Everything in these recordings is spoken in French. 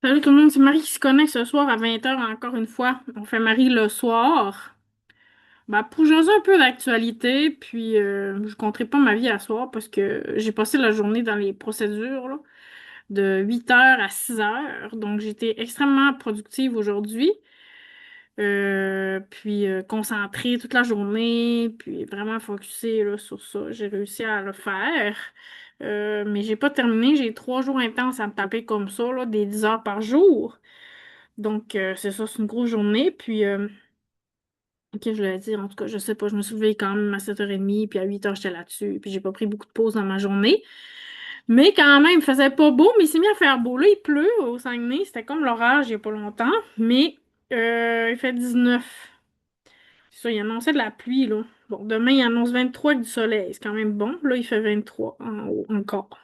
Salut tout le monde, c'est Marie qui se connecte ce soir à 20h encore une fois. On fait Marie le soir. Pour jaser un peu d'actualité, puis je compterai pas ma vie à soir parce que j'ai passé la journée dans les procédures là, de 8h à 6h. Donc j'étais extrêmement productive aujourd'hui. Puis concentrée toute la journée, puis vraiment focusée là, sur ça. J'ai réussi à le faire. Mais j'ai pas terminé. J'ai 3 jours intenses à me taper comme ça, là, des 10 heures par jour. Donc, c'est ça, c'est une grosse journée. Puis, ok, je l'ai dit, en tout cas, je sais pas, je me suis levée quand même à 7h30, puis à 8h, j'étais là-dessus, puis j'ai pas pris beaucoup de pauses dans ma journée. Mais quand même, il faisait pas beau, mais il s'est mis à faire beau. Là, il pleut au Saguenay, c'était comme l'orage il y a pas longtemps, mais il fait 19. C'est ça, il annonçait de la pluie, là. Bon, demain, il annonce 23 avec du soleil, c'est quand même bon. Là, il fait 23 en haut encore.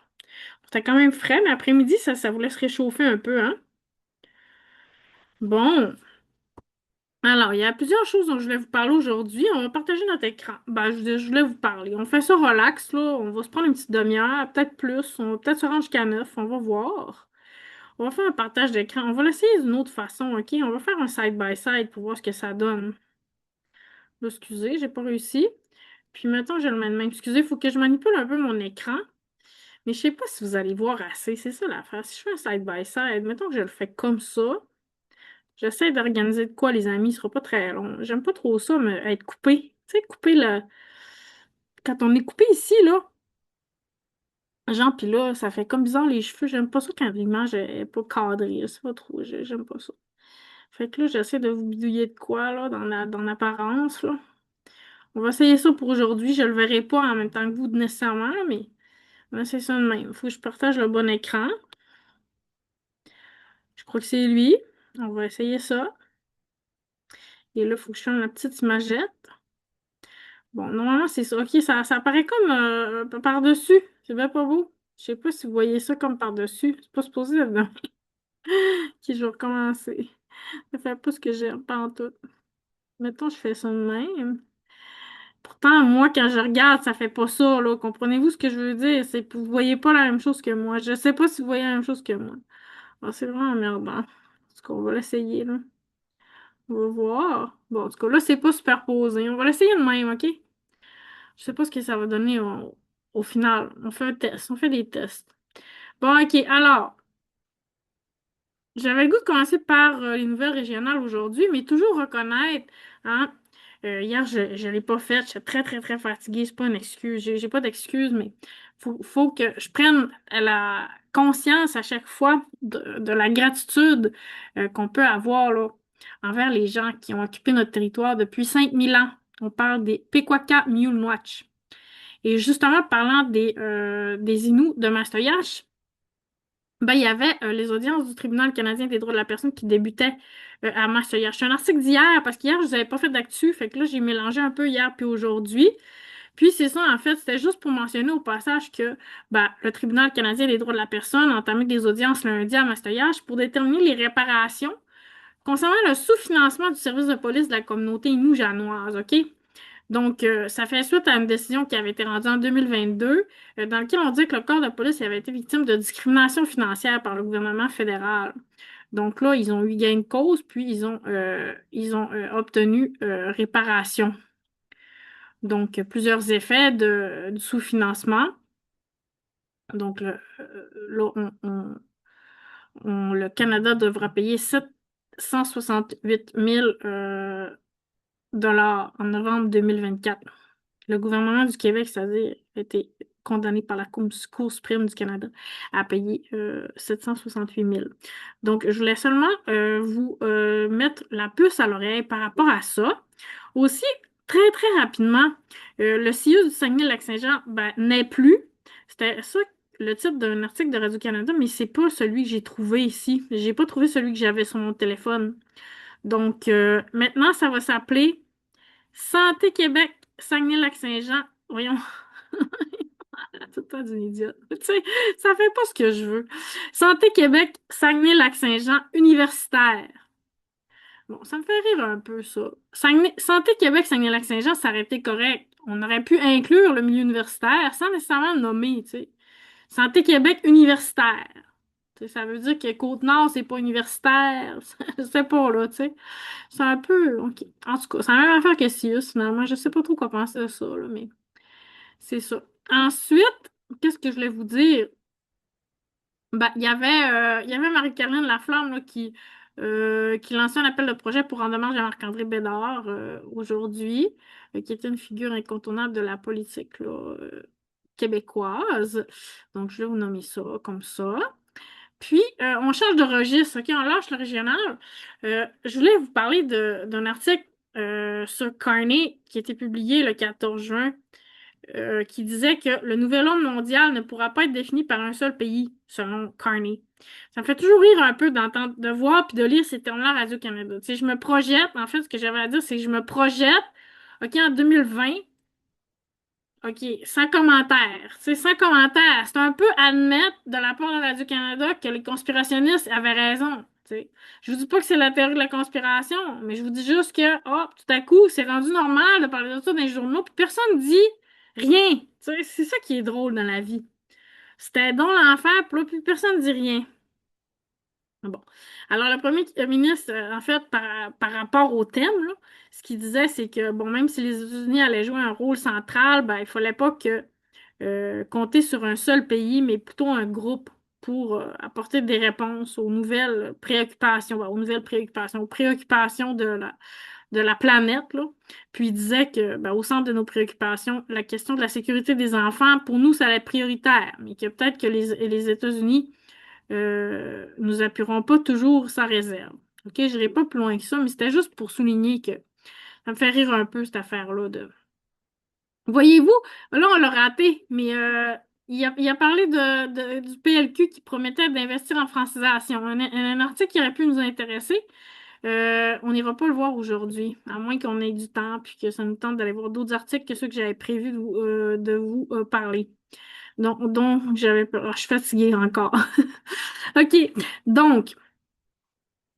C'était quand même frais, mais après-midi, ça voulait se réchauffer un peu, hein. Bon. Alors, il y a plusieurs choses dont je voulais vous parler aujourd'hui. On va partager notre écran. Je voulais vous parler. On fait ça relax, là. On va se prendre une petite demi-heure, peut-être plus. On va peut-être se rendre jusqu'à 9. On va voir. On va faire un partage d'écran. On va l'essayer d'une autre façon, OK? On va faire un side-by-side pour voir ce que ça donne. Là, excusez, j'ai pas réussi. Puis maintenant, je le mets de même. Excusez, il faut que je manipule un peu mon écran. Mais je sais pas si vous allez voir assez. C'est ça l'affaire. Si je fais un side-by-side, mettons que je le fais comme ça. J'essaie d'organiser de quoi, les amis, ce sera pas très long. J'aime pas trop ça, mais être coupé. Tu sais, couper le. Quand on est coupé ici, là, genre, pis là, ça fait comme bizarre les cheveux. J'aime pas ça quand l'image est pas cadrée. C'est pas trop. J'aime pas ça. Fait que là, j'essaie de vous bidouiller de quoi, là, dans l'apparence, là. On va essayer ça pour aujourd'hui. Je le verrai pas en même temps que vous nécessairement, mais on va essayer ça de même. Faut que je partage le bon écran. Je crois que c'est lui. On va essayer ça. Et là, il faut que je fasse la petite imagette. Bon, normalement, c'est ça. OK, ça apparaît comme par-dessus. C'est bien pas beau. Je sais pas si vous voyez ça comme par-dessus. C'est pas supposé être dedans. OK, je vais recommencer. Ça fait pas ce que j'aime, pas en tout. Mettons, je fais ça de même. Pourtant, moi, quand je regarde, ça fait pas ça, là. Comprenez-vous ce que je veux dire? C'est que vous voyez pas la même chose que moi. Je sais pas si vous voyez la même chose que moi. Alors, c'est vraiment emmerdant. En tout cas, on va l'essayer, là. On va voir. Bon, en tout cas, là, c'est pas superposé. On va l'essayer de même, OK? Je sais pas ce que ça va donner au final. On fait un test. On fait des tests. Bon, OK. Alors, j'avais le goût de commencer par les nouvelles régionales aujourd'hui, mais toujours reconnaître, hein, hier, je l'ai pas fait. J'étais très, très, très fatiguée. C'est pas une excuse. J'ai pas d'excuse, mais faut que je prenne la conscience à chaque fois de la gratitude qu'on peut avoir là, envers les gens qui ont occupé notre territoire depuis 5000 ans. On parle des Pequaka Mi'kmaq. Et justement, parlant des Inuits de Mastoyache, il y avait les audiences du Tribunal canadien des droits de la personne qui débutaient à Mastoyache. C'est un article d'hier, parce qu'hier, je vous avais pas fait d'actu, fait que là, j'ai mélangé un peu hier puis aujourd'hui. Puis c'est ça, en fait, c'était juste pour mentionner au passage que le Tribunal canadien des droits de la personne a entamé des audiences lundi à Mastoyache pour déterminer les réparations concernant le sous-financement du service de police de la communauté inou-janoise, OK? Donc, ça fait suite à une décision qui avait été rendue en 2022, dans laquelle on dit que le corps de police avait été victime de discrimination financière par le gouvernement fédéral. Donc là, ils ont eu gain de cause, puis ils ont obtenu réparation. Donc, plusieurs effets du sous-financement. Donc, là, le Canada devra payer 768 000 dollars en novembre 2024. Le gouvernement du Québec, c'est-à-dire, a été condamné par la Cour suprême du Canada à payer 768 000. Donc, je voulais seulement vous mettre la puce à l'oreille par rapport à ça. Aussi, très, très rapidement, le CIUS du Saguenay-Lac-Saint-Jean n'est plus. C'était ça le titre d'un article de Radio-Canada, mais c'est pas celui que j'ai trouvé ici. J'ai pas trouvé celui que j'avais sur mon téléphone. Donc, maintenant, ça va s'appeler Santé Québec, Saguenay-Lac-Saint-Jean. Voyons, tout pas d'une idiote. Tu sais, ça fait pas ce que je veux. Santé Québec, Saguenay-Lac-Saint-Jean, universitaire. Bon, ça me fait rire un peu, ça. Santé Québec, Saguenay-Lac-Saint-Jean, ça aurait été correct. On aurait pu inclure le milieu universitaire sans nécessairement le nommer, tu sais. Santé Québec, universitaire. sais, ça veut dire que Côte-Nord, c'est pas universitaire. Je sais pas, là, tu sais. C'est un peu... OK. En tout cas, c'est la même affaire que Sius, finalement. Je sais pas trop quoi penser de ça, là, mais c'est ça. Ensuite, qu'est-ce que je voulais vous dire? Ben, il y avait Marie-Caroline Laflamme là, qui lançait un appel de projet pour rendre hommage à Marc-André Bédard aujourd'hui, qui était une figure incontournable de la politique là, québécoise. Donc, je vais vous nommer ça comme ça. Puis, on change de registre, OK? On lâche le régional. Je voulais vous parler d'un article sur Carney qui a été publié le 14 juin qui disait que le nouvel ordre mondial ne pourra pas être défini par un seul pays, selon Carney. Ça me fait toujours rire un peu d'entendre, de voir puis de lire ces termes-là à Radio-Canada. Tu sais, je me projette, en fait, ce que j'avais à dire, c'est que je me projette, OK, en 2020, OK, sans commentaire. Tu sais, sans commentaire. C'est un peu admettre de la part de Radio-Canada que les conspirationnistes avaient raison. Tu sais. Je vous dis pas que c'est la théorie de la conspiration, mais je vous dis juste que, oh, tout à coup, c'est rendu normal de parler de ça dans les journaux, puis personne dit rien. Tu sais, c'est ça qui est drôle dans la vie. C'était donc l'enfer, puis là, plus personne dit rien. Bon. Alors, le premier ministre, en fait, par rapport au thème, là, ce qu'il disait, c'est que, bon, même si les États-Unis allaient jouer un rôle central, ben, il fallait pas que compter sur un seul pays, mais plutôt un groupe pour apporter des réponses aux nouvelles préoccupations, ben, aux préoccupations de la planète, là. Puis il disait que, ben, au centre de nos préoccupations, la question de la sécurité des enfants, pour nous, ça allait être prioritaire, mais que peut-être que les États-Unis nous appuieront pas toujours sans réserve. OK, je n'irai pas plus loin que ça, mais c'était juste pour souligner que ça me fait rire un peu cette affaire-là de. Voyez-vous, là on l'a raté, mais il a parlé du PLQ qui promettait d'investir en francisation. Un article qui aurait pu nous intéresser. On n'ira pas le voir aujourd'hui, à moins qu'on ait du temps puis que ça nous tente d'aller voir d'autres articles que ceux que j'avais prévu de vous parler. Donc j'avais peur. Ah, je suis fatiguée encore. OK. Donc,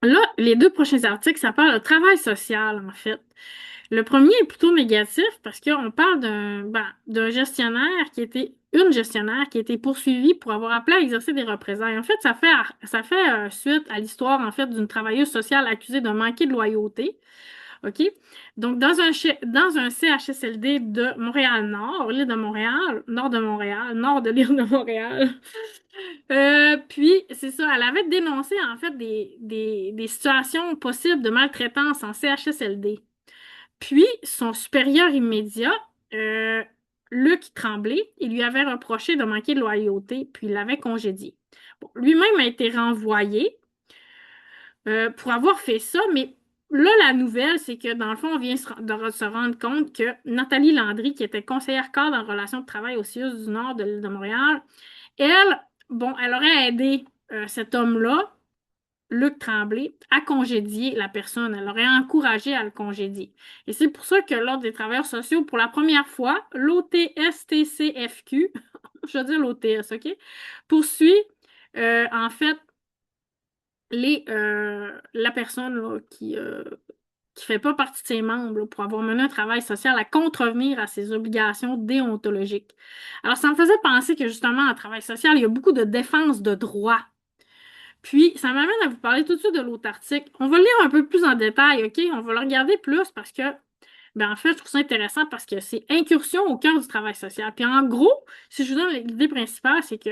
là, les deux prochains articles, ça parle de travail social, en fait. Le premier est plutôt négatif parce qu'on parle d'un gestionnaire une gestionnaire qui a été poursuivie pour avoir appelé à exercer des représailles. En fait, ça fait suite à l'histoire, en fait, d'une travailleuse sociale accusée de manquer de loyauté. OK? Donc, dans un CHSLD de Montréal-Nord, l'île de Montréal, nord de Montréal, nord de l'île de Montréal. Puis, c'est ça, elle avait dénoncé, en fait, des situations possibles de maltraitance en CHSLD. Puis, son supérieur immédiat, euh, Luc Tremblay, il lui avait reproché de manquer de loyauté, puis il l'avait congédié. Bon, lui-même a été renvoyé pour avoir fait ça, mais là, la nouvelle, c'est que dans le fond, on vient de se rendre compte que Nathalie Landry, qui était conseillère cadre en relations de travail au CIUS du Nord de l'île de Montréal, elle, bon, elle aurait aidé cet homme-là, Luc Tremblay, à congédier la personne. Elle aurait encouragé à le congédier. Et c'est pour ça que l'Ordre des travailleurs sociaux, pour la première fois, l'OTSTCFQ, je veux dire l'OTS, OK, poursuit en fait la personne là, qui fait pas partie de ses membres là, pour avoir mené un travail social à contrevenir à ses obligations déontologiques. Alors, ça me faisait penser que justement, en travail social, il y a beaucoup de défense de droits. Puis, ça m'amène à vous parler tout de suite de l'autre article. On va le lire un peu plus en détail, OK? On va le regarder plus parce que, ben en fait, je trouve ça intéressant parce que c'est incursion au cœur du travail social. Puis en gros, si je vous donne l'idée principale, c'est que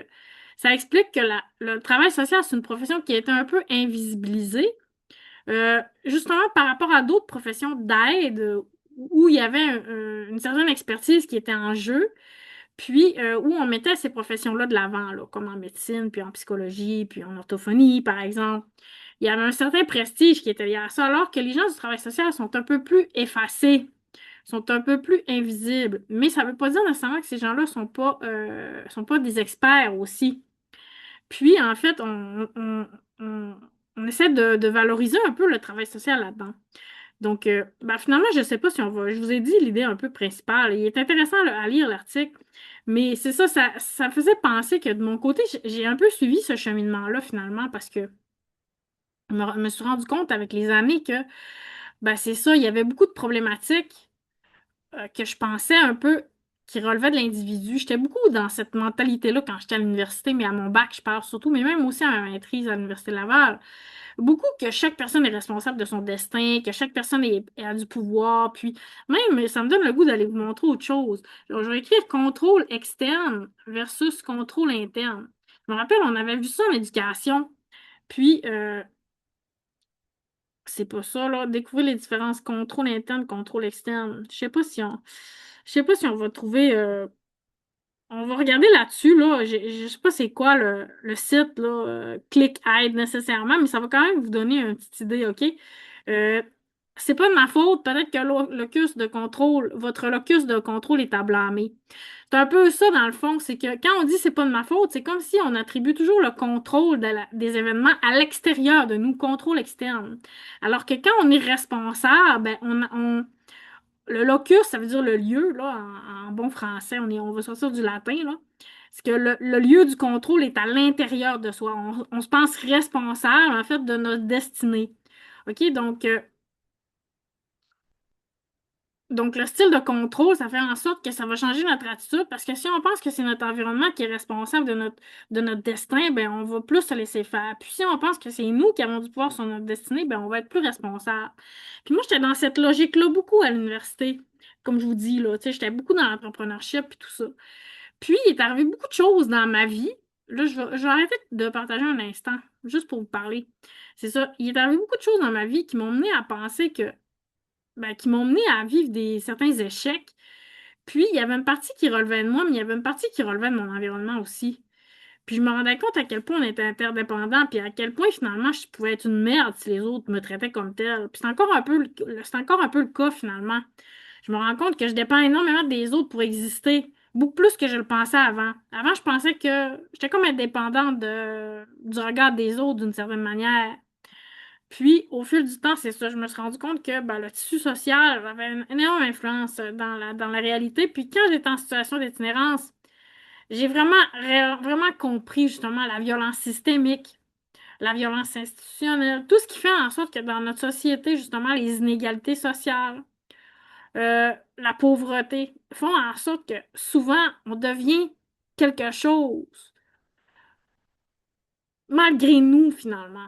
ça explique que le travail social, c'est une profession qui a été un peu invisibilisée, justement par rapport à d'autres professions d'aide où il y avait une certaine expertise qui était en jeu. Puis, où on mettait ces professions-là de l'avant, là, comme en médecine, puis en psychologie, puis en orthophonie, par exemple. Il y avait un certain prestige qui était lié à ça, alors que les gens du travail social sont un peu plus effacés, sont un peu plus invisibles. Mais ça ne veut pas dire nécessairement que ces gens-là sont pas des experts aussi. Puis, en fait, on essaie de valoriser un peu le travail social là-dedans. Donc, ben, finalement, je ne sais pas si on va. Je vous ai dit l'idée un peu principale. Il est intéressant là, à lire l'article, mais c'est ça, ça me faisait penser que de mon côté, j'ai un peu suivi ce cheminement-là finalement parce que je me suis rendu compte avec les années que ben, c'est ça, il y avait beaucoup de problématiques que je pensais un peu qui relevait de l'individu. J'étais beaucoup dans cette mentalité-là quand j'étais à l'université, mais à mon bac, je parle surtout, mais même aussi à ma maîtrise à l'Université Laval. Beaucoup que chaque personne est responsable de son destin, que chaque personne a du pouvoir, puis même, ça me donne le goût d'aller vous montrer autre chose. Alors, je vais écrire contrôle externe versus contrôle interne. Je me rappelle, on avait vu ça en éducation, puis c'est pas ça, là. Découvrir les différences contrôle interne, contrôle externe. Je sais pas si on va trouver. On va regarder là-dessus, là. Je sais pas c'est quoi le site, là, ClickAid nécessairement, mais ça va quand même vous donner une petite idée, OK? Euh, c'est pas de ma faute. Peut-être que locus de contrôle, votre locus de contrôle est à blâmer. C'est un peu ça, dans le fond. C'est que quand on dit c'est pas de ma faute, c'est comme si on attribue toujours le contrôle des événements à l'extérieur de nous, contrôle externe. Alors que quand on est responsable, ben, le locus, ça veut dire le lieu, là, en bon français, on va sortir du latin, là. C'est que le lieu du contrôle est à l'intérieur de soi. On se pense responsable, en fait, de notre destinée. OK? Donc, le style de contrôle, ça fait en sorte que ça va changer notre attitude parce que si on pense que c'est notre environnement qui est responsable de notre destin, ben, on va plus se laisser faire. Puis si on pense que c'est nous qui avons du pouvoir sur notre destinée, ben, on va être plus responsable. Puis moi, j'étais dans cette logique-là beaucoup à l'université. Comme je vous dis, là, tu sais, j'étais beaucoup dans l'entrepreneurship et tout ça. Puis, il est arrivé beaucoup de choses dans ma vie. Là, je vais arrêter de partager un instant, juste pour vous parler. C'est ça. Il est arrivé beaucoup de choses dans ma vie qui m'ont mené à penser que qui m'ont mené à vivre certains échecs. Puis, il y avait une partie qui relevait de moi, mais il y avait une partie qui relevait de mon environnement aussi. Puis, je me rendais compte à quel point on était interdépendants, puis à quel point, finalement, je pouvais être une merde si les autres me traitaient comme telle. Puis, c'est encore un peu le cas, finalement. Je me rends compte que je dépends énormément des autres pour exister. Beaucoup plus que je le pensais avant. Avant, je pensais que j'étais comme indépendante du regard des autres d'une certaine manière. Puis, au fil du temps, c'est ça, je me suis rendu compte que ben, le tissu social avait une énorme influence dans la réalité. Puis, quand j'étais en situation d'itinérance, j'ai vraiment compris justement la violence systémique, la violence institutionnelle, tout ce qui fait en sorte que dans notre société, justement, les inégalités sociales, la pauvreté font en sorte que souvent, on devient quelque chose malgré nous, finalement.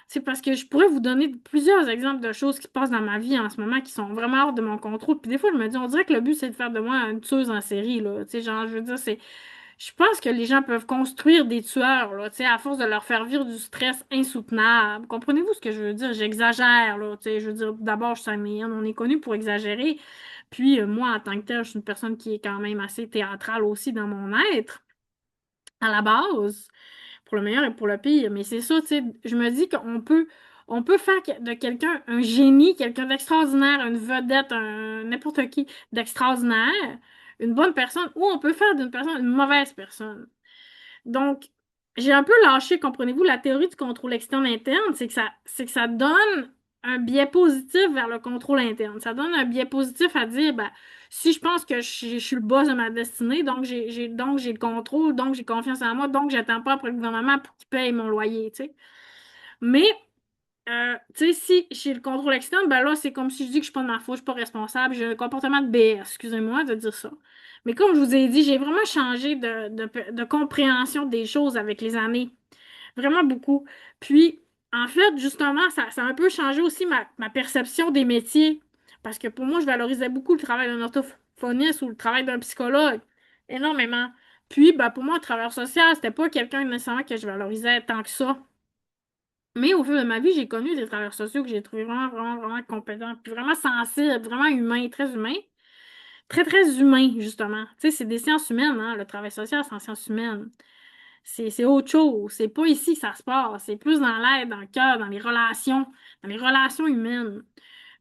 C'est parce que je pourrais vous donner plusieurs exemples de choses qui se passent dans ma vie en ce moment qui sont vraiment hors de mon contrôle. Puis des fois, je me dis, on dirait que le but, c'est de faire de moi une tueuse en série, là. Tu sais, genre, je veux dire, je pense que les gens peuvent construire des tueurs, là, tu sais, à force de leur faire vivre du stress insoutenable. Comprenez-vous ce que je veux dire? J'exagère, là, tu sais. Je veux dire, d'abord, je suis américaine, on est connu pour exagérer. Puis, moi, en tant que telle, je suis une personne qui est quand même assez théâtrale aussi dans mon être, à la base pour le meilleur et pour le pire. Mais c'est ça, tu sais, je me dis on peut faire de quelqu'un un génie, quelqu'un d'extraordinaire, une vedette, n'importe qui d'extraordinaire, une bonne personne, ou on peut faire d'une personne une mauvaise personne. Donc, j'ai un peu lâché, comprenez-vous, la théorie du contrôle externe-interne, c'est que ça donne un biais positif vers le contrôle interne. Ça donne un biais positif à dire, ben, si je pense que je suis le boss de ma destinée, donc j'ai le contrôle, donc j'ai confiance en moi, donc j'attends pas après le gouvernement pour qu'il paye mon loyer, tu sais. Mais tu sais, si j'ai le contrôle externe, ben là, c'est comme si je dis que je suis pas de ma faute, je suis pas responsable, j'ai un comportement de BS, excusez-moi de dire ça. Mais comme je vous ai dit, j'ai vraiment changé de compréhension des choses avec les années. Vraiment beaucoup. Puis, en fait, justement, ça a un peu changé aussi ma perception des métiers. Parce que pour moi, je valorisais beaucoup le travail d'un orthophoniste ou le travail d'un psychologue. Énormément. Puis, ben, pour moi, un travailleur social, c'était pas quelqu'un nécessairement que je valorisais tant que ça. Mais au fil de ma vie, j'ai connu des travailleurs sociaux que j'ai trouvé vraiment, vraiment, vraiment compétents, puis vraiment sensibles, vraiment humains, très humains. Très, très humains, justement. Tu sais, c'est des sciences humaines, hein. Le travail social, c'est en sciences humaines. C'est autre chose. C'est pas ici que ça se passe. C'est plus dans l'aide, dans le cœur, dans les relations humaines.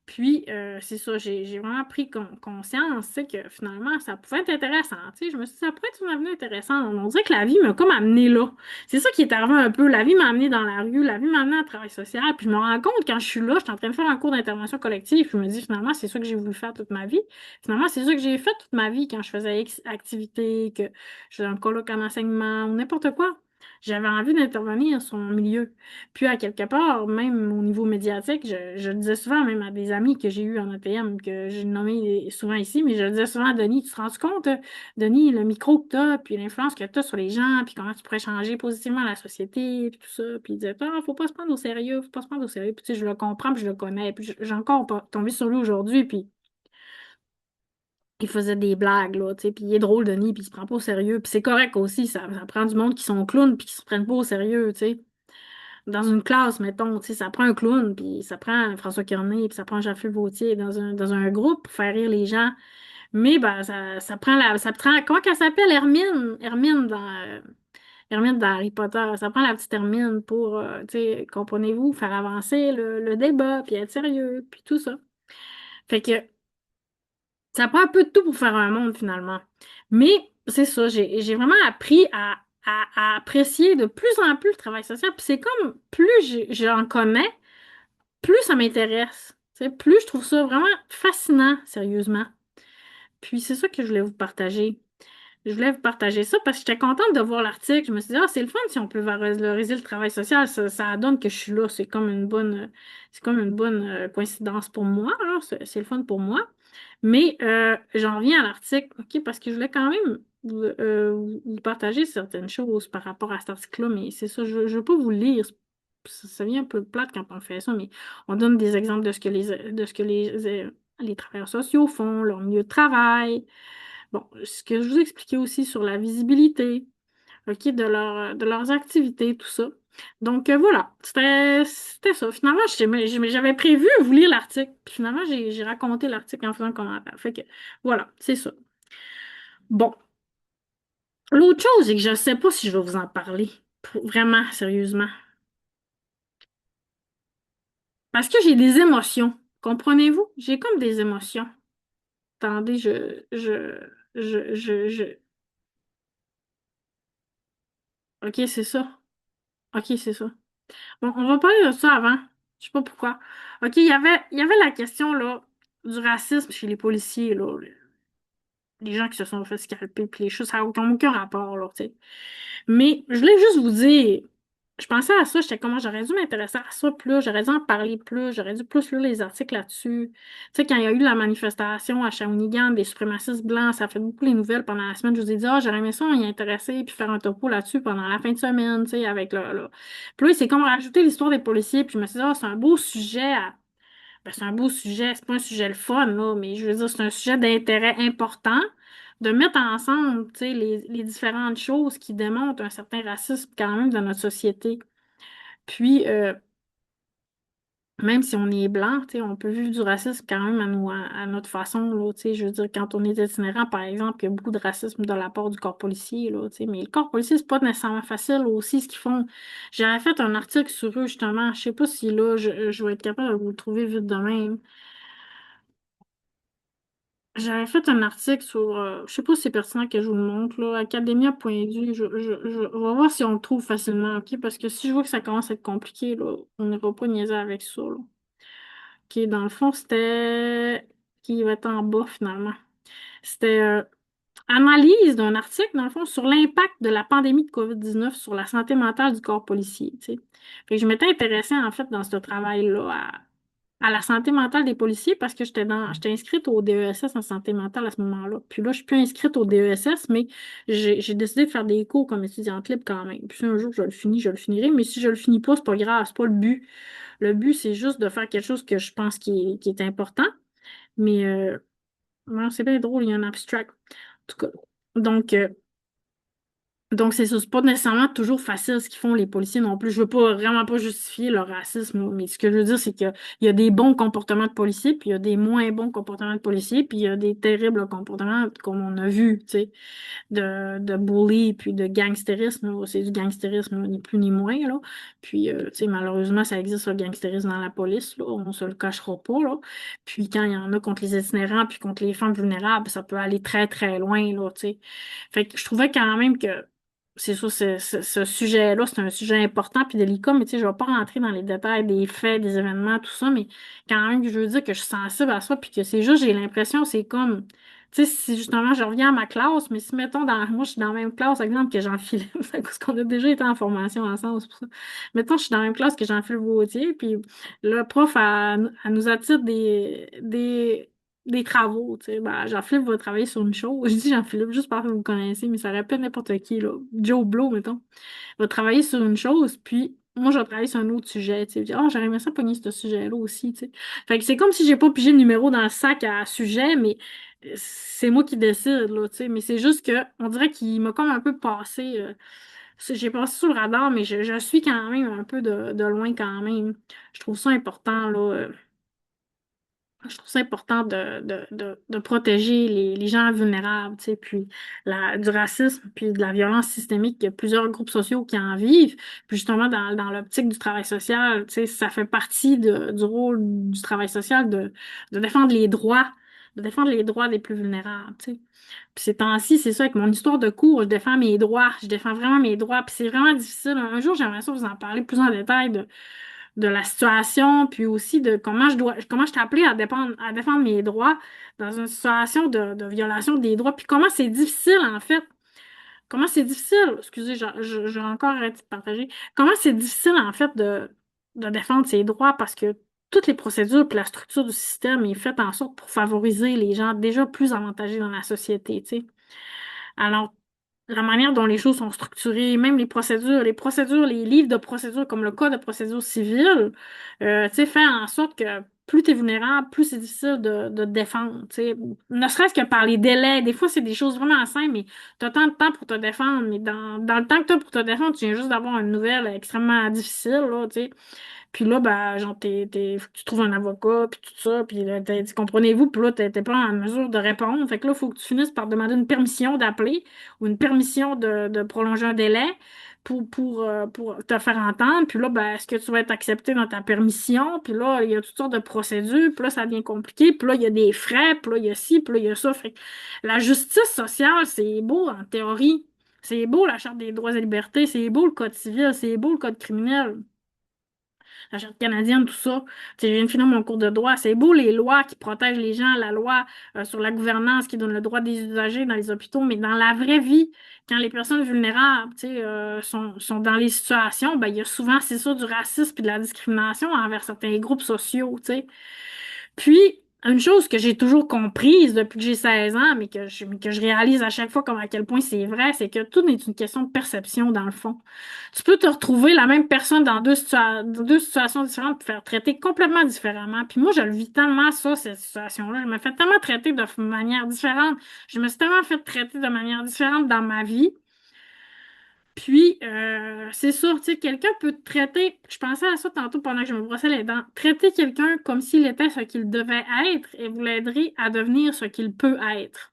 Puis, c'est ça, j'ai vraiment pris conscience, tu sais, que finalement, ça pouvait être intéressant. Tu sais, je me suis dit, ça pourrait être une avenue intéressante. On dirait que la vie m'a comme amené là. C'est ça qui est arrivé un peu. La vie m'a amené dans la rue, la vie m'a amené à travail social. Puis, je me rends compte quand je suis là, je suis en train de faire un cours d'intervention collective. Puis, je me dis, finalement, c'est ça que j'ai voulu faire toute ma vie. Finalement, c'est ça que j'ai fait toute ma vie quand je faisais X activités, que je faisais un colloque en enseignement ou n'importe quoi. J'avais envie d'intervenir sur mon milieu. Puis à quelque part, même au niveau médiatique, je le disais souvent même à des amis que j'ai eus en ATM, que j'ai nommé souvent ici, mais je le disais souvent à Denis, tu te rends compte, Denis, le micro que tu as, puis l'influence que tu as sur les gens, puis comment tu pourrais changer positivement la société, puis tout ça. Puis il disait, ah, faut pas se prendre au sérieux, faut pas se prendre au sérieux. Puis tu sais, je le comprends, puis je le connais, puis j'ai encore pas tombé sur lui aujourd'hui, puis il faisait des blagues, là, tu sais, puis il est drôle, Denis, puis il se prend pas au sérieux, puis c'est correct aussi, ça prend du monde qui sont clowns, puis qui se prennent pas au sérieux, tu sais. Dans une classe, mettons, tu sais, ça prend un clown, puis ça prend François Cornet, puis ça prend Jean-Philippe Vautier dans un groupe pour faire rire les gens. Mais ben, ça prend, comment qu'elle s'appelle, Hermine dans Harry Potter. Ça prend la petite Hermine pour, tu sais, comprenez-vous, faire avancer le débat, puis être sérieux, puis tout ça. Fait que ça prend un peu de tout pour faire un monde, finalement. Mais c'est ça, j'ai vraiment appris à apprécier de plus en plus le travail social. Puis c'est comme, plus j'en connais, plus ça m'intéresse. Tu sais, plus je trouve ça vraiment fascinant, sérieusement. Puis c'est ça que je voulais vous partager. Je voulais vous partager ça parce que j'étais contente de voir l'article. Je me suis dit, ah, c'est le fun si on peut valoriser le travail social. Ça donne que je suis là. C'est comme une bonne coïncidence pour moi. Alors, c'est le fun pour moi. Mais j'en reviens à l'article, OK, parce que je voulais quand même vous partager certaines choses par rapport à cet article-là, mais c'est ça, je ne veux pas vous le lire. Ça vient un peu plate quand on fait ça, mais on donne des exemples de ce que les travailleurs sociaux font, leur milieu de travail. Bon, ce que je vous expliquais aussi sur la visibilité, OK, de leurs activités, tout ça. Donc voilà, c'était ça. Finalement, j'avais prévu vous lire l'article, puis finalement, j'ai raconté l'article en faisant un commentaire. Fait que voilà, c'est ça. Bon, l'autre chose, c'est que je ne sais pas si je vais vous en parler, vraiment, sérieusement. Parce que j'ai des émotions. Comprenez-vous? J'ai comme des émotions. Attendez, je... OK, c'est ça. OK, c'est ça. Bon, on va parler de ça avant. Je sais pas pourquoi. OK, il y avait la question, là, du racisme chez les policiers, là. Les gens qui se sont fait scalper, puis les choses, ça n'a aucun rapport, là, tu sais. Mais je voulais juste vous dire, je pensais à ça, j'étais comment j'aurais dû m'intéresser à ça plus, j'aurais dû en parler plus, j'aurais dû plus lire les articles là-dessus. Tu sais, quand il y a eu la manifestation à Shawinigan des suprémacistes blancs, ça a fait beaucoup les nouvelles pendant la semaine. Je vous ai dit, ah, j'aurais aimé ça y intéresser puis faire un topo là-dessus pendant la fin de semaine, tu sais, avec le... Puis là, c'est comme rajouter l'histoire des policiers, puis je me suis dit, ah, c'est un beau sujet ben, c'est un beau sujet, c'est pas un sujet le fun, là, mais je veux dire, c'est un sujet d'intérêt important de mettre ensemble, tu sais, les différentes choses qui démontrent un certain racisme quand même dans notre société. Puis, même si on est blanc, tu sais, on peut vivre du racisme quand même à notre façon, là, tu sais, je veux dire, quand on est itinérant, par exemple, il y a beaucoup de racisme de la part du corps policier, là, tu sais, mais le corps policier, c'est pas nécessairement facile aussi, ce qu'ils font. J'avais fait un article sur eux, justement, je sais pas si là, je vais être capable de vous le trouver vite de même. J'avais fait un article sur, je sais pas si c'est pertinent que je vous le montre, là, academia.edu, on va voir si on le trouve facilement, OK? Parce que si je vois que ça commence à être compliqué, là, on n'ira pas niaiser avec ça, là. OK, dans le fond, c'était... qui va être en bas, finalement. C'était analyse d'un article, dans le fond, sur l'impact de la pandémie de COVID-19 sur la santé mentale du corps policier, tu sais. Fait que je m'étais intéressée, en fait, dans ce travail-là, à la santé mentale des policiers parce que j'étais inscrite au DESS en santé mentale à ce moment-là. Puis là, je suis plus inscrite au DESS, mais j'ai décidé de faire des cours comme étudiante libre quand même. Puis si un jour je le finis, je le finirai. Mais si je le finis pas, c'est pas grave, c'est pas le but. Le but, c'est juste de faire quelque chose que je pense qui est important. Mais non, c'est bien drôle, il y a un abstract. En tout cas. Donc, euh, donc, c'est pas nécessairement toujours facile ce qu'ils font les policiers non plus. Je veux pas vraiment pas justifier leur racisme, là, mais ce que je veux dire, c'est qu'il y a des bons comportements de policiers, puis il y a des moins bons comportements de policiers, puis il y a des terribles comportements comme on a vu, tu sais, de bully, puis de gangstérisme, là. C'est du gangstérisme, là, ni plus ni moins, là. Puis, tu sais, malheureusement, ça existe le gangstérisme dans la police, là, on se le cachera pas, là. Puis quand il y en a contre les itinérants, puis contre les femmes vulnérables, ça peut aller très, très loin, là, tu sais. Fait que je trouvais quand même que c'est sûr, ce sujet-là, c'est un sujet important puis délicat, mais tu sais, je vais pas rentrer dans les détails des faits, des événements, tout ça, mais quand même, je veux dire que je suis sensible à ça puis que c'est juste, j'ai l'impression, c'est comme, tu Tu sais, si justement je reviens à ma classe, mais si mettons moi je suis dans la même classe, par exemple, que Jean-Philippe, c'est parce qu'on a déjà été en formation ensemble, c'est pour ça. Mettons, je suis dans la même classe que Jean-Philippe Gauthier, puis le prof, elle nous attire des travaux, tu sais. Ben, Jean-Philippe va travailler sur une chose. Je dis Jean-Philippe juste parce que vous le connaissez, mais ça aurait pu être n'importe qui, là. Joe Blow, mettons va travailler sur une chose, puis moi, je vais travailler sur un autre sujet, tu sais. Je dis, oh, j'aurais aimé ça pogner ce sujet-là aussi, tu sais. Fait que c'est comme si j'ai pas pigé le numéro dans le sac à sujet, mais c'est moi qui décide, là, tu sais. Mais c'est juste que, on dirait qu'il m'a comme un peu passé, j'ai passé sous le radar, mais je suis quand même un peu de loin quand même. Je trouve ça important, là. Je trouve ça important de protéger les gens vulnérables, tu sais, puis du racisme, puis de la violence systémique. Il y a plusieurs groupes sociaux qui en vivent. Puis justement, dans l'optique du travail social, tu sais, ça fait partie du rôle du travail social de défendre les droits, de défendre les droits des plus vulnérables, tu sais. Puis ces temps-ci, c'est ça, avec mon histoire de cours, je défends mes droits, je défends vraiment mes droits, puis c'est vraiment difficile. Un jour, j'aimerais ça vous en parler plus en détail de la situation, puis aussi de comment je t'ai appelé à défendre mes droits dans une situation de violation des droits, puis comment c'est difficile, en fait. Comment c'est difficile, excusez, j'ai encore arrêté de partager, comment c'est difficile, en fait, de défendre ses droits parce que toutes les procédures puis la structure du système est faite en sorte pour favoriser les gens déjà plus avantagés dans la société, tu sais. Alors, la manière dont les choses sont structurées, même les livres de procédure, comme le code de procédure civile, tu sais, fait en sorte que plus tu es vulnérable, plus c'est difficile de te défendre, tu sais. Ne serait-ce que par les délais. Des fois, c'est des choses vraiment simples, mais tu as tant de temps pour te défendre. Mais dans le temps que tu as pour te défendre, tu viens juste d'avoir une nouvelle extrêmement difficile, là, tu sais. Puis là, ben, genre, faut que tu trouves un avocat, puis tout ça, puis là, comprenez-vous, puis là, t'es pas en mesure de répondre. Fait que là, il faut que tu finisses par demander une permission d'appeler ou une permission de prolonger un délai pour te faire entendre. Puis là, ben, est-ce que tu vas être accepté dans ta permission? Puis là, il y a toutes sortes de procédures, puis là, ça devient compliqué, puis là, il y a des frais, puis là, il y a ci, puis là, il y a ça. Fait que la justice sociale, c'est beau en théorie. C'est beau la Charte des droits et libertés, c'est beau le Code civil, c'est beau le Code criminel, la charte canadienne, tout ça. Tu sais, je viens de finir mon cours de droit. C'est beau les lois qui protègent les gens, la loi sur la gouvernance qui donne le droit des usagers dans les hôpitaux, mais dans la vraie vie, quand les personnes vulnérables, tu sais, sont dans les situations, ben, il y a souvent, c'est ça, du racisme et de la discrimination envers certains groupes sociaux, tu sais. Puis, une chose que j'ai toujours comprise depuis que j'ai 16 ans, mais que je réalise à chaque fois comme à quel point c'est vrai, c'est que tout est une question de perception dans le fond. Tu peux te retrouver la même personne dans dans deux situations différentes, te faire traiter complètement différemment. Puis moi, je le vis tellement ça, cette situation-là. Je me fais tellement traiter de manière différente. Je me suis tellement fait traiter de manière différente dans ma vie. Puis, c'est sûr, tu sais, quelqu'un peut te traiter, je pensais à ça tantôt pendant que je me brossais les dents, traiter quelqu'un comme s'il était ce qu'il devait être et vous l'aiderez à devenir ce qu'il peut être.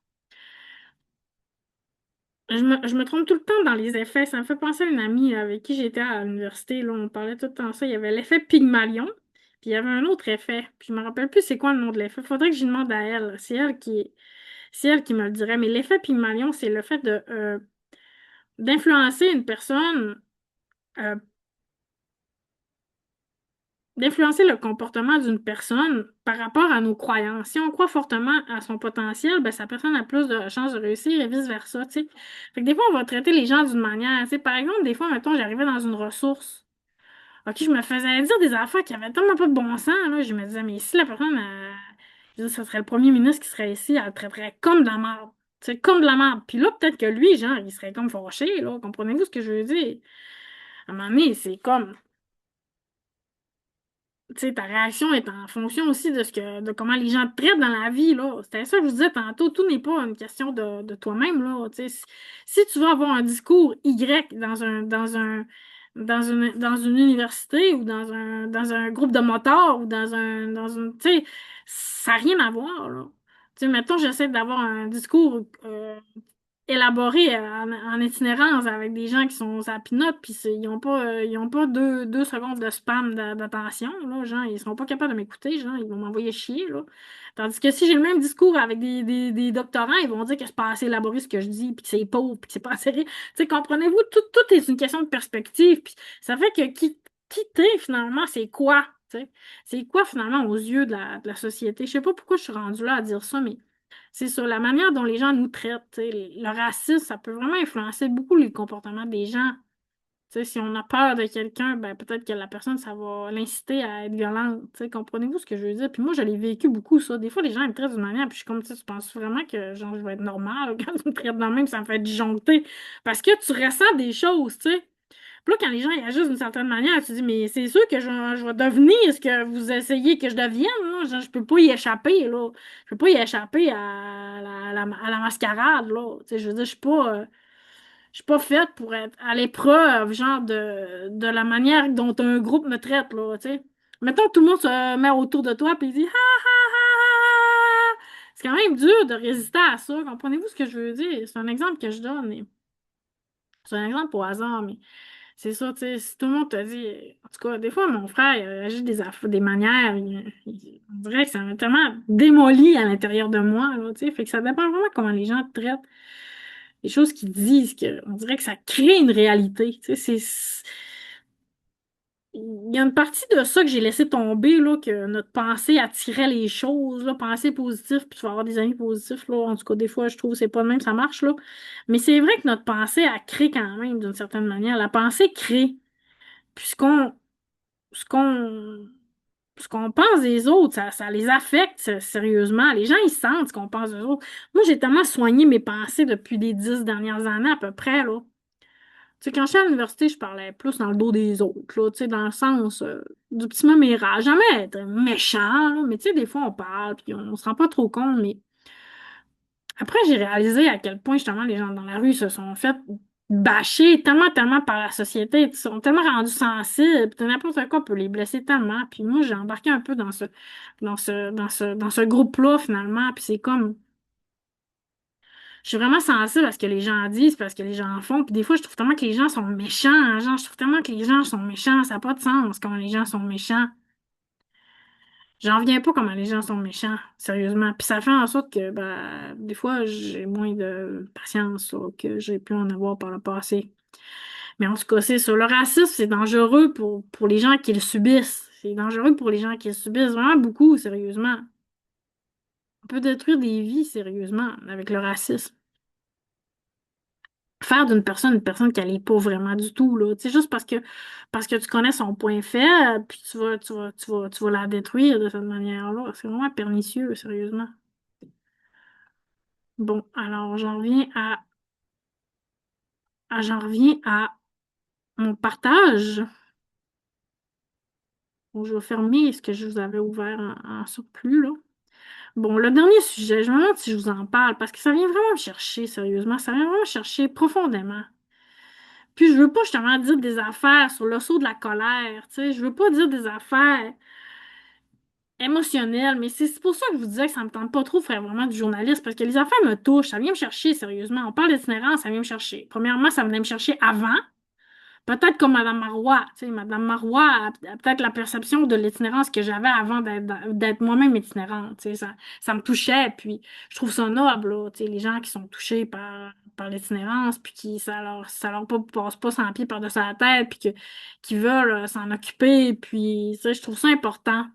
Je me trompe tout le temps dans les effets. Ça me fait penser à une amie avec qui j'étais à l'université. Là, on parlait tout le temps de ça. Il y avait l'effet Pygmalion, puis il y avait un autre effet. Puis je me rappelle plus c'est quoi le nom de l'effet. Faudrait que je demande à elle. C'est elle qui me le dirait. Mais l'effet Pygmalion, c'est le fait d'influencer une personne euh, d'influencer le comportement d'une personne par rapport à nos croyances. Si on croit fortement à son potentiel, ben, sa personne a plus de chances de réussir et vice-versa, tu sais. Fait que des fois, on va traiter les gens d'une manière, tu sais, par exemple, des fois, mettons, j'arrivais dans une ressource. OK, je me faisais dire des affaires qui avaient tellement pas de bon sens, là. Je me disais, mais si la personne, je veux dire, ce serait le premier ministre qui serait ici, elle le traiterait comme de la merde. Tu sais, comme de la merde. Puis là, peut-être que lui, genre, il serait comme fâché, là. Comprenez-vous ce que je veux dire? À un moment donné, c'est comme tu sais, ta réaction est en fonction aussi de comment les gens te traitent dans la vie, là. C'était ça que je vous disais tantôt. Tout n'est pas une question de toi-même, là. Tu sais, si tu veux avoir un discours Y dans une université ou dans un groupe de motards ou dans une, tu sais, ça n'a rien à voir, là. Tu sais, mettons, j'essaie d'avoir un discours, élaboré en itinérance avec des gens qui sont à pinote, puis ils ont pas deux secondes de spam d'attention, là, genre, ils seront pas capables de m'écouter, genre, ils vont m'envoyer chier, là. Tandis que si j'ai le même discours avec des doctorants, ils vont dire que c'est pas assez élaboré ce que je dis, puis que c'est pauvre, puis que c'est pas assez... Tu sais, comprenez-vous, tout est une question de perspective, puis ça fait que qui t'es, finalement, c'est quoi, tu sais? C'est quoi, finalement, aux yeux de la société? Je sais pas pourquoi je suis rendue là à dire ça, mais C'est sur la manière dont les gens nous traitent. Tu sais. Le racisme, ça peut vraiment influencer beaucoup les comportements des gens. Tu sais, si on a peur de quelqu'un, ben peut-être que la personne, ça va l'inciter à être violente. Tu sais, comprenez-vous ce que je veux dire? Puis moi, je l'ai vécu beaucoup, ça. Des fois, les gens ils me traitent d'une manière, puis je suis comme, tu sais, tu penses vraiment que genre, je vais être normale quand tu me traites de même, ça me fait disjoncter. Parce que tu ressens des choses, tu sais. Puis là, quand les gens ils agissent d'une certaine manière, tu te dis, mais c'est sûr que je vais devenir ce que vous essayez que je devienne, là. Genre, je peux pas y échapper, là. Je peux pas y échapper à la mascarade, là. Tu sais, je veux dire, je suis pas faite pour être à l'épreuve, genre, de la manière dont un groupe me traite, là, tu sais. Mettons que tout le monde se met autour de toi puis il dit, ha, ha, ha, ha. C'est quand même dur de résister à ça. Comprenez-vous ce que je veux dire? C'est un exemple que je donne. C'est un exemple au hasard, mais c'est ça, tu sais, si tout le monde te dit, en tout cas, des fois, mon frère, il agit des manières, on dirait que ça m'a tellement démoli à l'intérieur de moi, là, tu sais, fait que ça dépend vraiment comment les gens te traitent, les choses qu'ils disent, on dirait que ça crée une réalité, tu sais, il y a une partie de ça que j'ai laissé tomber, là, que notre pensée attirait les choses, là, pensée positive, puis tu vas avoir des amis positifs, là. En tout cas, des fois, je trouve que c'est pas de même, ça marche, là. Mais c'est vrai que notre pensée, elle crée quand même, d'une certaine manière. La pensée crée. Puis ce qu'on, ce qu'on pense des autres, ça les affecte, sérieusement. Les gens, ils sentent ce qu'on pense des autres. Moi, j'ai tellement soigné mes pensées depuis les 10 dernières années, à peu près, là. Tu sais, quand j'étais à l'université, je parlais plus dans le dos des autres, là, tu sais, dans le sens du petit mémérage. Jamais être méchant, là, mais tu sais, des fois, on parle, puis on se rend pas trop compte, mais après, j'ai réalisé à quel point, justement, les gens dans la rue se sont fait bâcher tellement, tellement par la société, ils sont tellement rendus sensibles, puis n'importe quoi peut les blesser tellement, puis moi, j'ai embarqué un peu dans ce groupe-là, finalement, puis c'est comme... Je suis vraiment sensible à ce que les gens disent, parce que les gens en font. Puis des fois, je trouve tellement que les gens sont méchants. Hein, genre, je trouve tellement que les gens sont méchants. Ça n'a pas de sens comment les gens sont méchants. J'en reviens pas comment les gens sont méchants, sérieusement. Puis ça fait en sorte que ben, des fois, j'ai moins de patience là, que j'ai pu en avoir par le passé. Mais en tout cas, c'est ça. Le racisme, c'est dangereux pour les gens qui le subissent. C'est dangereux pour les gens qui le subissent vraiment beaucoup, sérieusement. On peut détruire des vies, sérieusement, avec le racisme. Faire d'une personne une personne qu'elle n'est pas vraiment du tout, là. Tu sais, juste parce que tu connais son point faible, puis tu vas la détruire de cette manière-là. C'est vraiment pernicieux, sérieusement. Bon, alors j'en reviens à mon partage. Bon, je vais fermer ce que je vous avais ouvert en surplus, là. Bon, le dernier sujet, je me demande si je vous en parle, parce que ça vient vraiment me chercher, sérieusement. Ça vient vraiment me chercher profondément. Puis je veux pas justement dire des affaires sur le saut de la colère, tu sais. Je veux pas dire des affaires émotionnelles, mais c'est pour ça que je vous disais que ça me tente pas trop de faire vraiment du journalisme, parce que les affaires me touchent, ça vient me chercher, sérieusement. On parle d'itinérance, ça vient me chercher. Premièrement, ça venait me chercher avant. Peut-être comme Madame Marois, tu sais, Madame Marois a peut-être la perception de l'itinérance que j'avais avant d'être moi-même itinérante, tu sais, ça me touchait, puis je trouve ça noble, là, tu sais, les gens qui sont touchés par l'itinérance, puis qui, passe pas 100 pieds par-dessus la tête, puis qui veulent s'en occuper, puis, tu sais, je trouve ça important.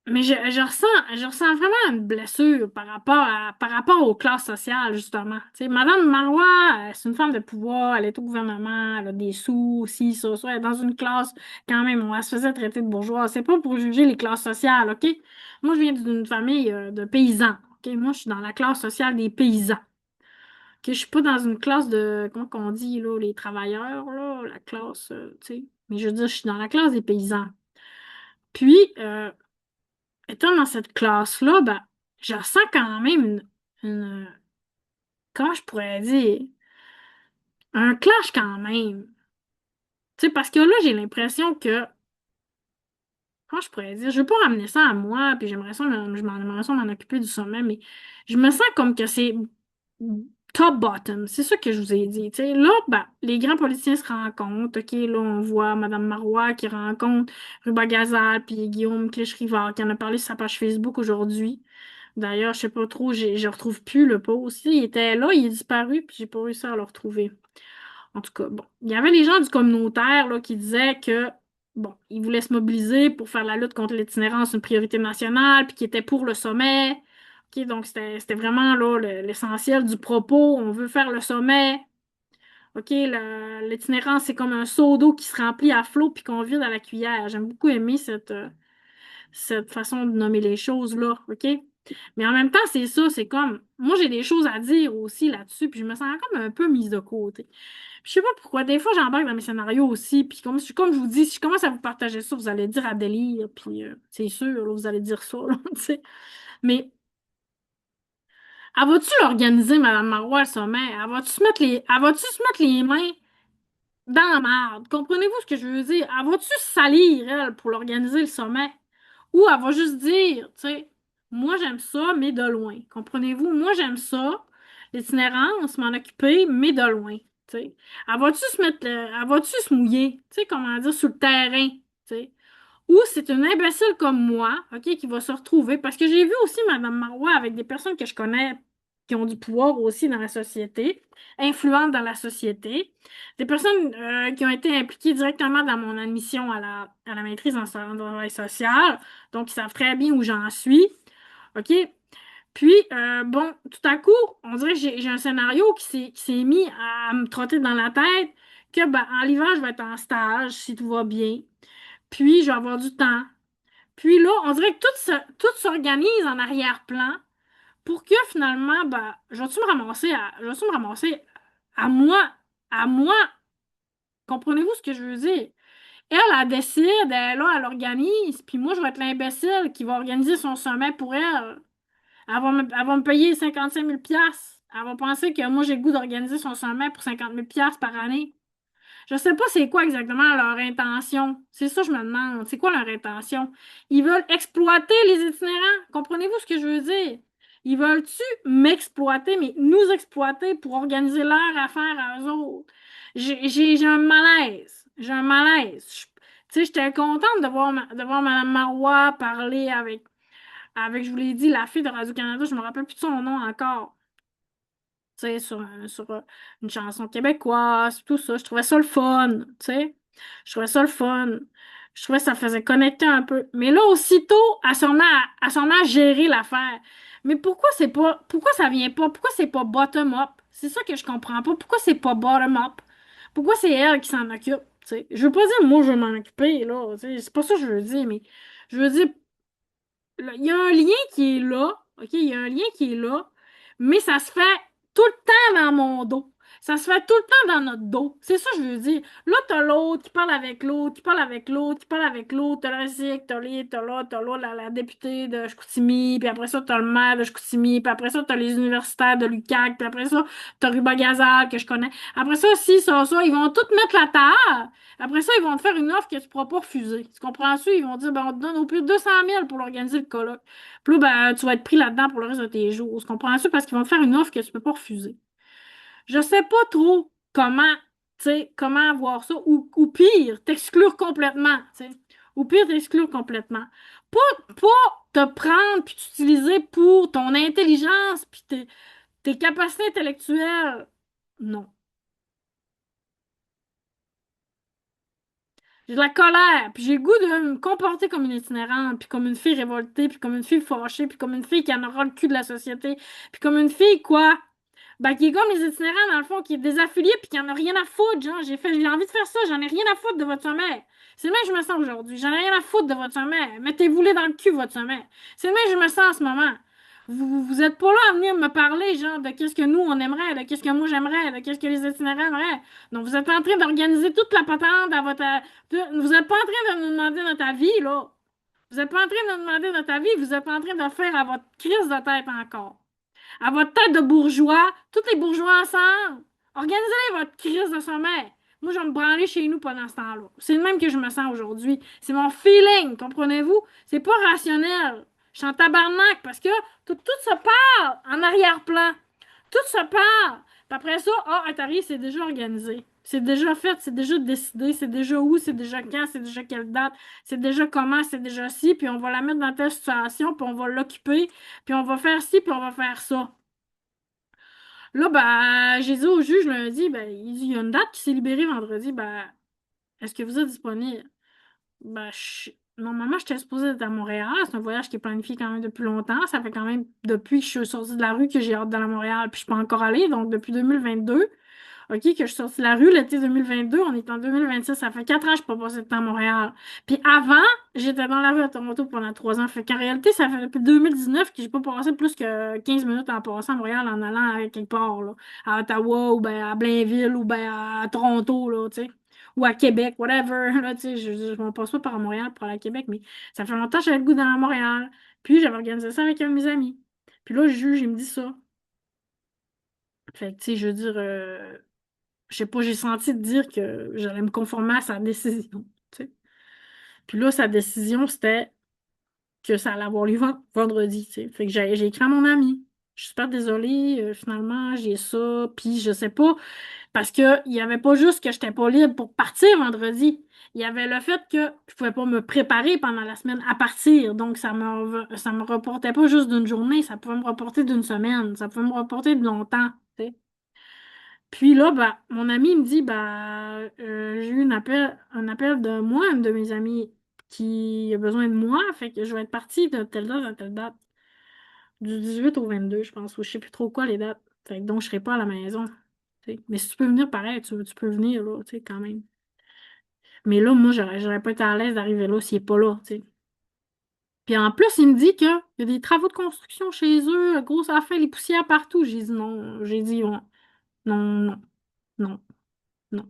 Mais je ressens vraiment une blessure par rapport aux classes sociales, justement. Tu sais, Madame Marois, c'est une femme de pouvoir, elle est au gouvernement, elle a des sous, aussi, ça, elle est dans une classe, quand même, on elle se faisait traiter de bourgeoise. C'est pas pour juger les classes sociales, OK? Moi, je viens d'une famille de paysans, OK? Moi, je suis dans la classe sociale des paysans. OK? Je suis pas dans une classe de, comment qu'on dit, là, les travailleurs, là, la classe, tu sais. Mais je veux dire, je suis dans la classe des paysans. Puis, étant dans cette classe-là, ben, je ressens quand même comment je pourrais dire, un clash quand même. Tu sais, parce que là, j'ai l'impression que, comment je pourrais dire, je veux pas ramener ça à moi, puis j'aimerais ça m'en occuper du sommet, mais je me sens comme que c'est top-bottom. C'est ça que je vous ai dit. Tu sais, là, ben, les grands politiciens se rencontrent. OK, là, on voit Mme Marois qui rencontre Ruba Gazal, puis Guillaume Clich-Rivard qui en a parlé sur sa page Facebook aujourd'hui. D'ailleurs, je sais pas trop, je retrouve plus le post. Il était là, il est disparu, puis j'ai pas réussi à le retrouver. En tout cas, bon. Il y avait les gens du communautaire là, qui disaient que bon, il voulait se mobiliser pour faire la lutte contre l'itinérance une priorité nationale, puis qui était pour le sommet. OK, donc c'était vraiment là l'essentiel du propos. On veut faire le sommet. OK, l'itinérance, c'est comme un seau d'eau qui se remplit à flot puis qu'on vide à la cuillère. J'aime beaucoup aimer cette façon de nommer les choses là, OK? Mais en même temps, c'est ça, c'est comme, moi j'ai des choses à dire aussi là-dessus, puis je me sens comme un peu mise de côté. Puis je sais pas pourquoi, des fois j'embarque dans mes scénarios aussi, puis comme je vous dis, si je commence à vous partager ça, vous allez dire à délire, puis c'est sûr, là, vous allez dire ça, là, tu sais. Mais, elle va-tu l'organiser, Madame Marois, le sommet? Elle va-tu se mettre les mains dans la marde? Comprenez-vous ce que je veux dire? Elle va-tu se salir, elle, pour l'organiser, le sommet? Ou elle va juste dire, tu sais, moi j'aime ça, mais de loin. Comprenez-vous? Moi j'aime ça, l'itinérance, m'en occuper, mais de loin. Tu sais. Elle va-tu se mouiller, tu sais, comment dire, sur le terrain, tu sais. Ou c'est une imbécile comme moi, OK, qui va se retrouver. Parce que j'ai vu aussi Madame Marois avec des personnes que je connais qui ont du pouvoir aussi dans la société, influentes dans la société. Des personnes qui ont été impliquées directement dans mon admission à la maîtrise en travail social. Donc, ils savent très bien où j'en suis. OK? Puis, bon, tout à coup, on dirait que j'ai un scénario qui s'est mis à me trotter dans la tête que, ben, en l'hiver, je vais être en stage si tout va bien. Puis, je vais avoir du temps. Puis là, on dirait que tout s'organise en arrière-plan pour que finalement, ben, je vais-tu me ramasser à moi, à moi, comprenez-vous ce que je veux dire? Elle décide, elle, là, elle organise, puis moi, je vais être l'imbécile qui va organiser son sommet pour elle. Elle va me payer 55 000 piastres. Elle va penser que moi, j'ai le goût d'organiser son sommet pour 50 000 piastres par année. Je sais pas c'est quoi exactement leur intention. C'est ça que je me demande. C'est quoi leur intention? Ils veulent exploiter les itinérants. Comprenez-vous ce que je veux dire? Ils veulent-tu m'exploiter, mais nous exploiter pour organiser leur affaire à eux autres? J'ai un malaise. J'ai un malaise. Tu sais, j'étais contente de voir Mme Marois parler avec, je vous l'ai dit, la fille de Radio-Canada, je me rappelle plus de son nom encore, tu sais, sur une chanson québécoise, tout ça. Je trouvais ça le fun, tu sais. Je trouvais ça le fun. Je trouvais que ça faisait connecter un peu. Mais là, aussitôt, elle s'en met à gérer l'affaire. Mais pourquoi ça vient pas, pourquoi c'est pas bottom-up? C'est ça que je comprends pas. Pourquoi c'est pas bottom-up? Pourquoi c'est elle qui s'en occupe, tu sais? Je veux pas dire, moi, je veux m'en occuper, là, tu sais. C'est pas ça que je veux dire, mais je veux dire, il y a un lien qui est là, OK? Il y a un lien qui est là, mais ça se fait tout le temps dans mon dos. Ça se fait tout le temps dans notre dos. C'est ça que je veux dire. Là, t'as l'autre qui parle avec l'autre, qui parle avec l'autre, qui parle avec l'autre. T'as le RSIC, t'as là, la députée de Chicoutimi, puis après ça, t'as le maire de Chicoutimi, puis après ça, t'as les universitaires de l'UQAC, puis après ça, t'as Ruba Gazal, que je connais. Après ça, si, ça, ils vont tout mettre la table. Après ça, ils vont te faire une offre que tu ne pourras pas refuser. Tu comprends-tu? Ils vont dire, ben, on te donne au plus de 200 000 pour l'organiser le colloque. Puis là, ben, tu vas être pris là-dedans pour le reste de tes jours. Tu comprends-tu? Parce qu'ils vont te faire une offre que tu ne peux pas refuser. Je sais pas trop comment, tu sais, comment avoir ça. Ou pire, t'exclure complètement, tu sais. Ou pire, t'exclure complètement. Pas te prendre puis t'utiliser pour ton intelligence puis tes capacités intellectuelles. Non. J'ai de la colère, puis j'ai le goût de me comporter comme une itinérante, puis comme une fille révoltée, puis comme une fille fâchée, puis comme une fille qui en aura le cul de la société, puis comme une fille, quoi? Ben, qui est comme les itinérants, dans le fond, qui est désaffiliée, puis qui en a rien à foutre, genre, j'ai envie de faire ça, j'en ai rien à foutre de votre sommet. C'est le même que je me sens aujourd'hui, j'en ai rien à foutre de votre sommet. Mettez-vous-les dans le cul, votre sommet. C'est le même que je me sens en ce moment. Vous êtes pas là à venir me parler, genre, de qu'est-ce que nous, on aimerait, de qu'est-ce que moi, j'aimerais, de qu'est-ce que les itinérants aimeraient. Donc, vous êtes en train d'organiser toute la patente à votre... Vous n'êtes pas en train de nous demander notre avis, là. Vous n'êtes pas en train de nous demander notre avis, vous êtes en train de faire à votre crise de tête encore. À votre tête de bourgeois, tous les bourgeois ensemble. Organisez votre crise de sommeil. Moi, je vais me branler chez nous pendant ce temps-là. C'est le même que je me sens aujourd'hui. C'est mon feeling, comprenez-vous? C'est pas rationnel. Je suis en tabarnak parce que tout se parle en arrière-plan. Tout se parle. Puis après ça, ah, Atari, c'est déjà organisé. C'est déjà fait, c'est déjà décidé, c'est déjà où, c'est déjà quand, c'est déjà quelle date, c'est déjà comment, c'est déjà ci, puis on va la mettre dans telle situation, puis on va l'occuper, puis on va faire ci, puis on va faire ça. Là, ben, j'ai dit au juge lundi, ben, il dit, il y a une date qui s'est libérée vendredi, ben, est-ce que vous êtes disponible? Ben, normalement, j'étais supposée être à Montréal. C'est un voyage qui est planifié quand même depuis longtemps. Ça fait quand même depuis que je suis sortie de la rue que j'ai hâte d'aller à Montréal. Puis je suis pas encore allée, donc depuis 2022. OK, que je suis sortie de la rue l'été 2022, on est en 2026, ça fait 4 ans que je suis pas passée de temps à Montréal. Puis avant, j'étais dans la rue à Toronto pendant 3 ans. Fait qu'en réalité, ça fait depuis 2019 que j'ai pas passé plus que 15 minutes en passant à Montréal en allant à quelque part, là. À Ottawa, ou ben à Blainville, ou ben à Toronto, là, tu sais. Ou à Québec, whatever, là, tu sais. Je m'en passe pas par Montréal pour aller à Québec, mais ça fait longtemps que j'avais le goût d'aller à Montréal. Puis j'avais organisé ça avec un de mes amis. Puis là, le juge, il me dit ça. Fait que, tu sais, je veux dire, je sais pas, j'ai senti dire que j'allais me conformer à sa décision. Tu sais. Puis là, sa décision, c'était que ça allait avoir lieu vendredi. Tu sais. Fait que j'ai écrit à mon ami. Je suis super désolée, finalement, j'ai ça. Puis je sais pas, parce que il y avait pas juste que j'étais pas libre pour partir vendredi. Il y avait le fait que je pouvais pas me préparer pendant la semaine à partir. Donc, ça me reportait pas juste d'une journée, ça pouvait me reporter d'une semaine, ça pouvait me reporter de longtemps. Tu sais. Puis là, bah, mon ami me dit, bah, j'ai eu un appel de moi, un de mes amis, qui a besoin de moi, fait que je vais être partie de telle date à telle date, du 18 au 22, je pense, ou je sais plus trop quoi les dates. Fait que donc, je serai pas à la maison. Tu sais. Mais si tu peux venir, pareil, tu peux venir, là, tu sais, quand même. Mais là, moi, j'aurais pas été à l'aise d'arriver là s'il est pas là, tu sais. Puis en plus, il me dit qu'il y a des travaux de construction chez eux, grosse affaire, les poussières partout. J'ai dit non, j'ai dit non, non, non, non, non.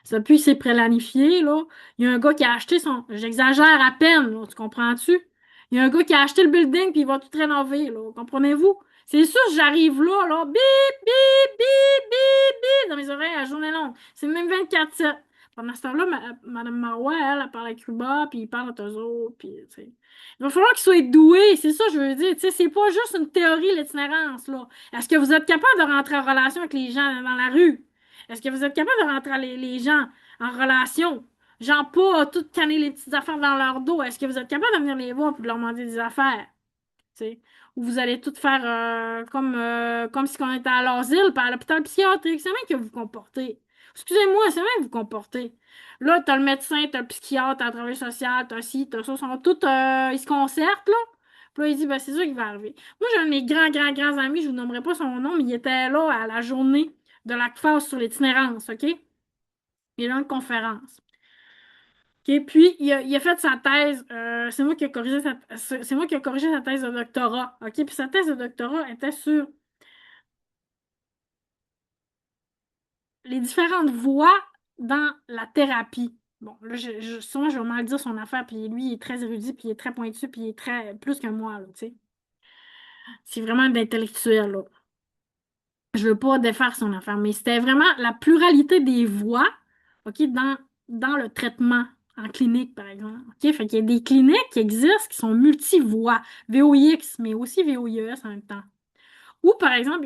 Ça, puis c'est planifié, là. Il y a un gars qui a acheté son. J'exagère à peine, là, tu comprends-tu? Il y a un gars qui a acheté le building puis il va tout rénover, là. Comprenez-vous? C'est sûr, j'arrive là, là. Bip, bip, bip, bip, bip, dans mes oreilles à journée longue. C'est même 24/7. Pendant ce temps-là, Madame Marois, elle parle avec Cuba, puis il parle à eux autres, puis, tu sais. Il va falloir qu'ils soient doués, c'est ça, je veux dire. Tu sais, c'est pas juste une théorie, l'itinérance, là. Est-ce que vous êtes capable de rentrer en relation avec les gens dans la rue? Est-ce que vous êtes capable de rentrer les gens en relation? Genre pas tout canner les petites affaires dans leur dos. Est-ce que vous êtes capable de venir les voir et de leur demander des affaires? Tu sais? Ou vous allez tout faire comme si on était à l'asile, pas à l'hôpital psychiatrique. C'est même que vous comportez. Excusez-moi, c'est même que vous comportez. Là, t'as le médecin, t'as le psychiatre, t'as le travail social, t'as ci, t'as ça, sont tous, ils se concertent, là. Puis là, il dit, ben, c'est ça qui va arriver. Moi, j'ai un de mes grands, grands, grands amis, je vous nommerai pas son nom, mais il était là à la journée de la CFAS sur l'itinérance, OK? Il est dans une conférence. OK? Puis, il a fait sa thèse, c'est moi qui ai corrigé c'est moi qui ai corrigé sa thèse de doctorat, OK? Puis sa thèse de doctorat était sur les différentes voies dans la thérapie. Bon, là, souvent, je vais mal dire son affaire, puis lui, il est très érudit, puis il est très pointu, puis il est très, plus que moi, là, tu sais. C'est vraiment d'intellectuel, là. Je veux pas défaire son affaire, mais c'était vraiment la pluralité des voies, OK, dans le traitement en clinique, par exemple. OK, fait qu'il y a des cliniques qui existent qui sont multi-voies, VOX, mais aussi VOIES en même temps. Ou, par exemple, il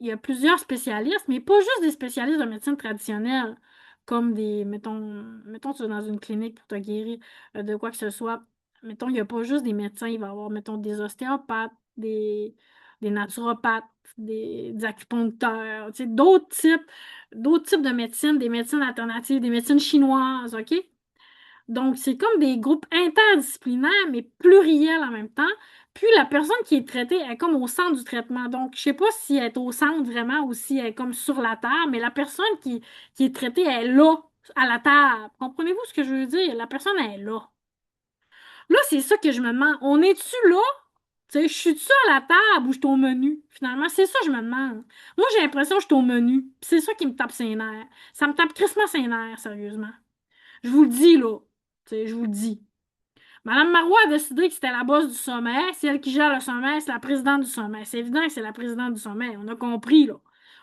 y a plusieurs spécialistes, mais pas juste des spécialistes de médecine traditionnelle, comme mettons, tu es dans une clinique pour te guérir de quoi que ce soit. Mettons, il n'y a pas juste des médecins, il va y avoir, mettons, des ostéopathes, des naturopathes, des acupuncteurs, tu sais, d'autres types de médecine, des médecines alternatives, des médecines chinoises, OK? Donc, c'est comme des groupes interdisciplinaires, mais pluriels en même temps. Puis, la personne qui est traitée est comme au centre du traitement. Donc, je sais pas si elle est au centre vraiment ou si elle est comme sur la table, mais la personne qui est traitée est là, à la table. Comprenez-vous ce que je veux dire? La personne est là. Là, c'est ça que je me demande. On est-tu là? Tu sais, je suis-tu à la table ou je suis au menu? Finalement, c'est ça que je me demande. Moi, j'ai l'impression que je suis au menu. Puis c'est ça qui me tape ses nerfs. Ça me tape crissement ses nerfs, sérieusement. Je vous le dis, là. Tu sais, je vous le dis. Madame Marois a décidé que c'était la boss du sommet. C'est elle qui gère le sommet, c'est la présidente du sommet. C'est évident que c'est la présidente du sommet. On a compris, là.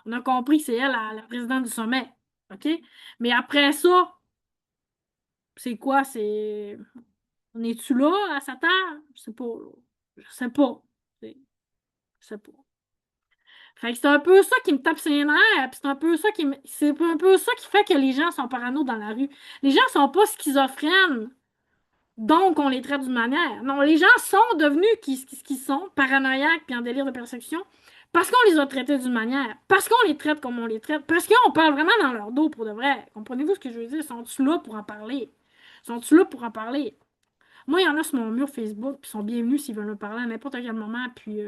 On a compris que c'est elle, la présidente du sommet. OK? Mais après ça, c'est quoi? On est-tu là, à sa table? Je sais pas, là. Je sais pas. Je sais pas. Fait que c'est un peu ça qui me tape ses nerfs, puis c'est un peu ça qui fait que les gens sont parano dans la rue. Les gens sont pas schizophrènes. Donc, on les traite d'une manière. Non, les gens sont devenus ce qu'ils sont, paranoïaques puis en délire de persécution, parce qu'on les a traités d'une manière, parce qu'on les traite comme on les traite, parce qu'on parle vraiment dans leur dos pour de vrai. Comprenez-vous ce que je veux dire? Ils sont-ils là pour en parler? Sont-ils là pour en parler? Moi, il y en a sur mon mur Facebook, puis ils sont bienvenus s'ils veulent me parler à n'importe quel moment, puis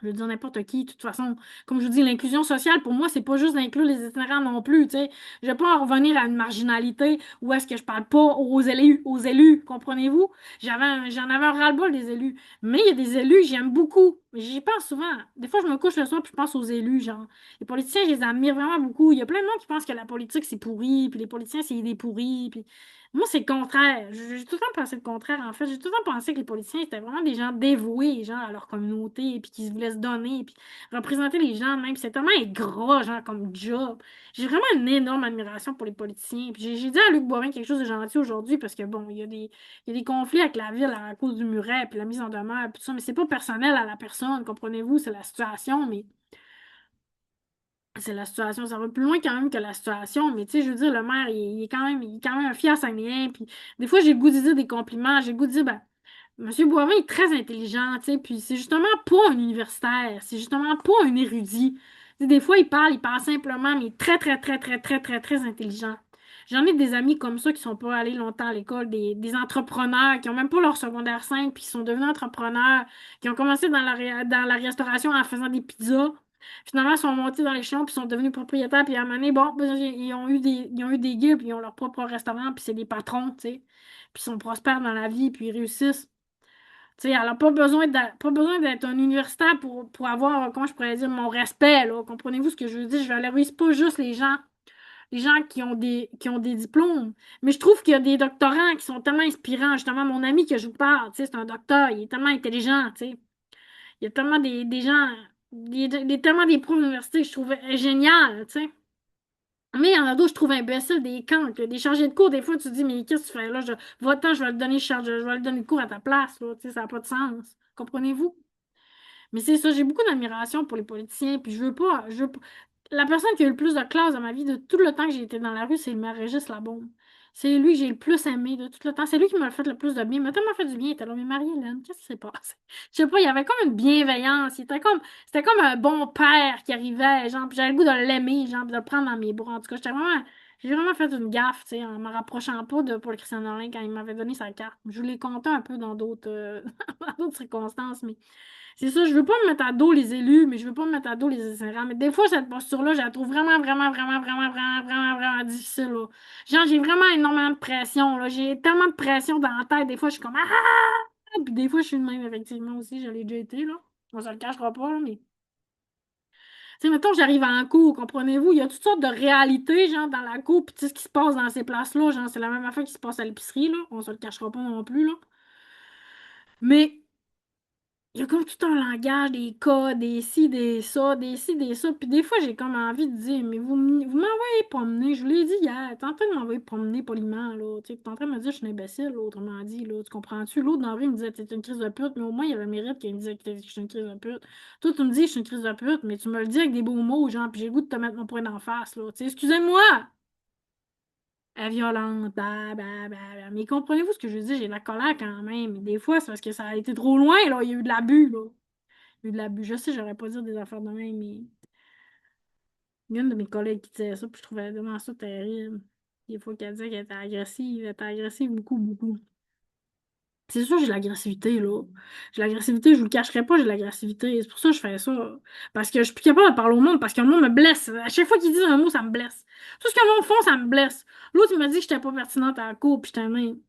je veux dire n'importe qui. De toute façon, comme je vous dis, l'inclusion sociale, pour moi, c'est pas juste d'inclure les itinérants non plus, tu sais. Je vais pas en revenir à une marginalité où est-ce que je parle pas aux élus, comprenez-vous? J'en avais un ras-le-bol des élus. Mais il y a des élus que j'aime beaucoup. J'y pense souvent. Des fois, je me couche le soir puis je pense aux élus, genre. Les politiciens, je les admire vraiment beaucoup. Il y a plein de monde qui pense que la politique, c'est pourri, puis les politiciens, c'est des pourris, puis moi, c'est le contraire. J'ai tout le temps pensé le contraire, en fait. J'ai tout le temps pensé que les politiciens étaient vraiment des gens dévoués, genre, à leur communauté, puis qui se voulaient se donner, puis représenter les gens même. C'est tellement ingrat, genre, comme job. J'ai vraiment une énorme admiration pour les politiciens. Puis j'ai dit à Luc Boivin quelque chose de gentil aujourd'hui, parce que, bon, il y a des conflits avec la ville à cause du muret, puis la mise en demeure, puis tout ça, mais c'est pas personnel à la personne, comprenez-vous, c'est la situation, mais c'est la situation, ça va plus loin quand même que la situation, mais tu sais, je veux dire, le maire, il est quand même un fier Saguenayen, puis des fois, j'ai le goût de dire des compliments, j'ai le goût de dire, ben, Monsieur Boivin est très intelligent, tu sais, puis c'est justement pas un universitaire, c'est justement pas un érudit. Tu sais, des fois, il parle simplement, mais il est très, très, très, très, très, très, très intelligent. J'en ai des amis comme ça qui sont pas allés longtemps à l'école, des entrepreneurs qui ont même pas leur secondaire 5 puis qui sont devenus entrepreneurs, qui ont commencé dans la restauration en faisant des pizzas. Finalement, ils sont montés dans l'échelon puis sont devenus propriétaires. Puis à un moment donné, bon, ben, ils ont eu des guides puis ils ont leur propre restaurant puis c'est des patrons, tu sais. Puis ils sont prospères dans la vie puis ils réussissent. Tu sais, alors pas besoin d'être un universitaire pour avoir, comment je pourrais dire, mon respect, là. Comprenez-vous ce que je veux dire? Je valorise pas juste les gens qui ont des diplômes. Mais je trouve qu'il y a des doctorants qui sont tellement inspirants. Justement, mon ami que je vous parle, tu sais, c'est un docteur, il est tellement intelligent, tu sais. Il y a tellement des gens, tellement des profs d'université que je trouve génial, tu sais. Mais il y en a d'autres, je trouve imbéciles, des cancres, là, des chargés de cours. Des fois, tu te dis, mais qu'est-ce que tu fais là? Va-t'en, je vais te donner je vais te donner le cours à ta place, là. Tu sais, ça n'a pas de sens. Comprenez-vous? Mais c'est ça, j'ai beaucoup d'admiration pour les politiciens, puis je veux pas. La personne qui a eu le plus de classe dans ma vie de tout le temps que j'ai été dans la rue, c'est le maire Régis Labaume. C'est lui que j'ai le plus aimé de tout le temps. C'est lui qui m'a fait le plus de bien. Il m'a tellement fait du bien. Il était là, mais Marie-Hélène, qu'est-ce qui s'est passé? Je sais pas, il y avait comme une bienveillance. C'était comme un bon père qui arrivait, genre, puis j'avais le goût de l'aimer, genre, puis de le prendre dans mes bras. En tout cas, j'ai vraiment fait une gaffe, tu sais, en me rapprochant pas de Paul Christian Nolin quand il m'avait donné sa carte. Je vous l'ai compté un peu dans d'autres, dans d'autres circonstances, mais c'est ça, je veux pas me mettre à dos les élus, mais je veux pas me mettre à dos les itinérants. Mais des fois, cette posture-là, je la trouve vraiment, vraiment, vraiment, vraiment, vraiment, vraiment, vraiment difficile, là. Genre, j'ai vraiment énormément de pression, là. J'ai tellement de pression dans la tête. Des fois, je suis comme ah! Puis des fois, je suis de même, effectivement, aussi. Je l'ai déjà été, là. On se le cachera pas, là, mais. Tu sais, mettons, j'arrive en cours, comprenez-vous? Il y a toutes sortes de réalités, genre, dans la cour, puis tu sais, ce qui se passe dans ces places-là, genre, c'est la même affaire qui se passe à l'épicerie, là. On se le cachera pas non plus, là. Mais. Il y a comme tout un langage, des cas, des ci, des ça. Puis des fois, j'ai comme envie de dire, mais vous m'envoyez promener. Je vous l'ai dit hier. T'es en train de m'envoyer promener poliment, là. Tu sais, t'es en train de me dire que je suis un imbécile, là, autrement dit, là. Tu comprends-tu? L'autre dans la rue, il me disait, t'es une crise de pute, mais au moins, il y avait le mérite qu'il me disait que je suis une crise de pute. Toi, tu me dis que je suis une crise de pute, mais tu me le dis avec des beaux mots, genre, puis j'ai le goût de te mettre mon poing d'en face, là. Tu sais, excusez-moi! Elle est violente, mais comprenez-vous ce que je veux dire? J'ai de la colère quand même. Des fois, c'est parce que ça a été trop loin, là. Il y a eu de l'abus, là. Il y a eu de l'abus. Je sais, j'aurais pas dire des affaires de même, mais il y a une de mes collègues qui disait ça, puis je trouvais vraiment ça terrible. Des fois qu'elle disait qu'elle était agressive beaucoup, beaucoup. C'est sûr, j'ai de l'agressivité, là. J'ai de l'agressivité, je vous le cacherai pas, j'ai de l'agressivité. C'est pour ça que je fais ça. Parce que je suis plus capable de parler au monde, parce que le monde me blesse. À chaque fois qu'ils disent un mot, ça me blesse. Tout ce que le monde font, ça me blesse. L'autre, il m'a dit que j'étais pas pertinente à la cour, puis j'étais même.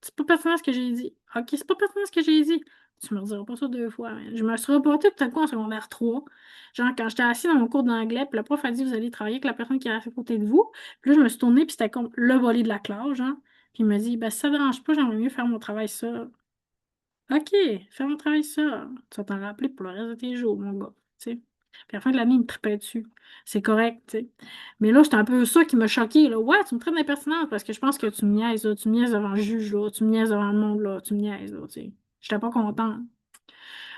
C'est pas pertinent ce que j'ai dit. Ok, c'est pas pertinent ce que j'ai dit. Tu me rediras pas ça deux fois, man. Je me suis reportée tout à coup en secondaire 3. Genre, quand j'étais assise dans mon cours d'anglais, puis le prof a dit, vous allez travailler avec la personne qui est à côté de vous. Puis là, je me suis tournée, puis c'était comme le volet de la classe, genre. Puis il m'a dit, ben, si ça ne dérange pas, j'aimerais mieux faire mon travail seul. Ok, fais mon travail seul. Tu vas t'en rappeler pour le reste de tes jours, mon gars. Tu sais. Puis à la fin de l'année, il me tripait dessus. C'est correct, tu sais. Mais là, c'était un peu ça qui m'a choqué, là. Ouais, tu me traites d'impertinente parce que je pense que tu me niaises, là. Tu me niaises devant le juge, là. Tu me niaises devant le monde, là. Tu me niaises, là, tu sais. J'étais pas contente.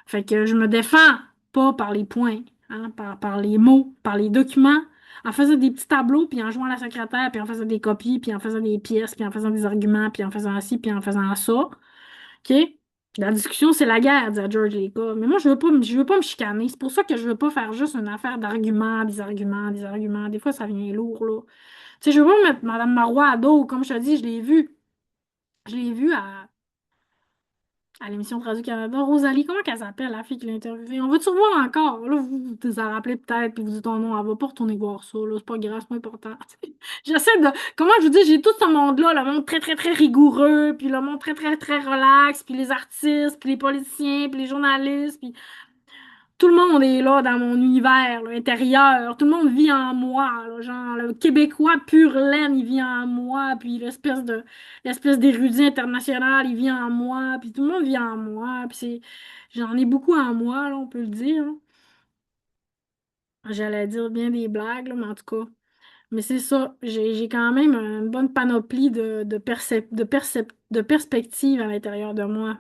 Fait que je me défends pas par les points, hein, par les mots, par les documents, en faisant des petits tableaux, puis en jouant à la secrétaire, puis en faisant des copies, puis en faisant des pièces, puis en faisant des arguments, puis en faisant ci, puis en faisant ça. OK? La discussion, c'est la guerre, dit George Leka. Mais moi, je veux pas me chicaner. C'est pour ça que je veux pas faire juste une affaire d'arguments, des arguments, des arguments. Des fois, ça vient lourd, là. Tu sais, je veux pas mettre Mme Marois à dos. Comme je te dis, je l'ai vue. Je l'ai vue à l'émission de Radio-Canada. Rosalie, comment qu'elle s'appelle, la fille qui l'a interviewée? On va-tu revoir encore? Là, vous en rappelez peut-être, puis vous dites, oh non, elle va pas retourner voir ça, là. C'est pas grave, c'est pas important. J'essaie de. Comment je vous dis, j'ai tout ce monde-là, le monde très, très, très rigoureux, puis le monde très, très, très relax, puis les artistes, puis les politiciens, puis les journalistes, puis tout le monde est là dans mon univers là, intérieur. Tout le monde vit en moi. Là, genre, le Québécois pur laine, il vit en moi. Puis l'espèce d'érudit international, il vit en moi. Puis tout le monde vit en moi. Puis j'en ai beaucoup en moi, là, on peut le dire. Là. J'allais dire bien des blagues, là, mais en tout cas. Mais c'est ça. J'ai quand même une bonne panoplie de perspectives à l'intérieur de moi.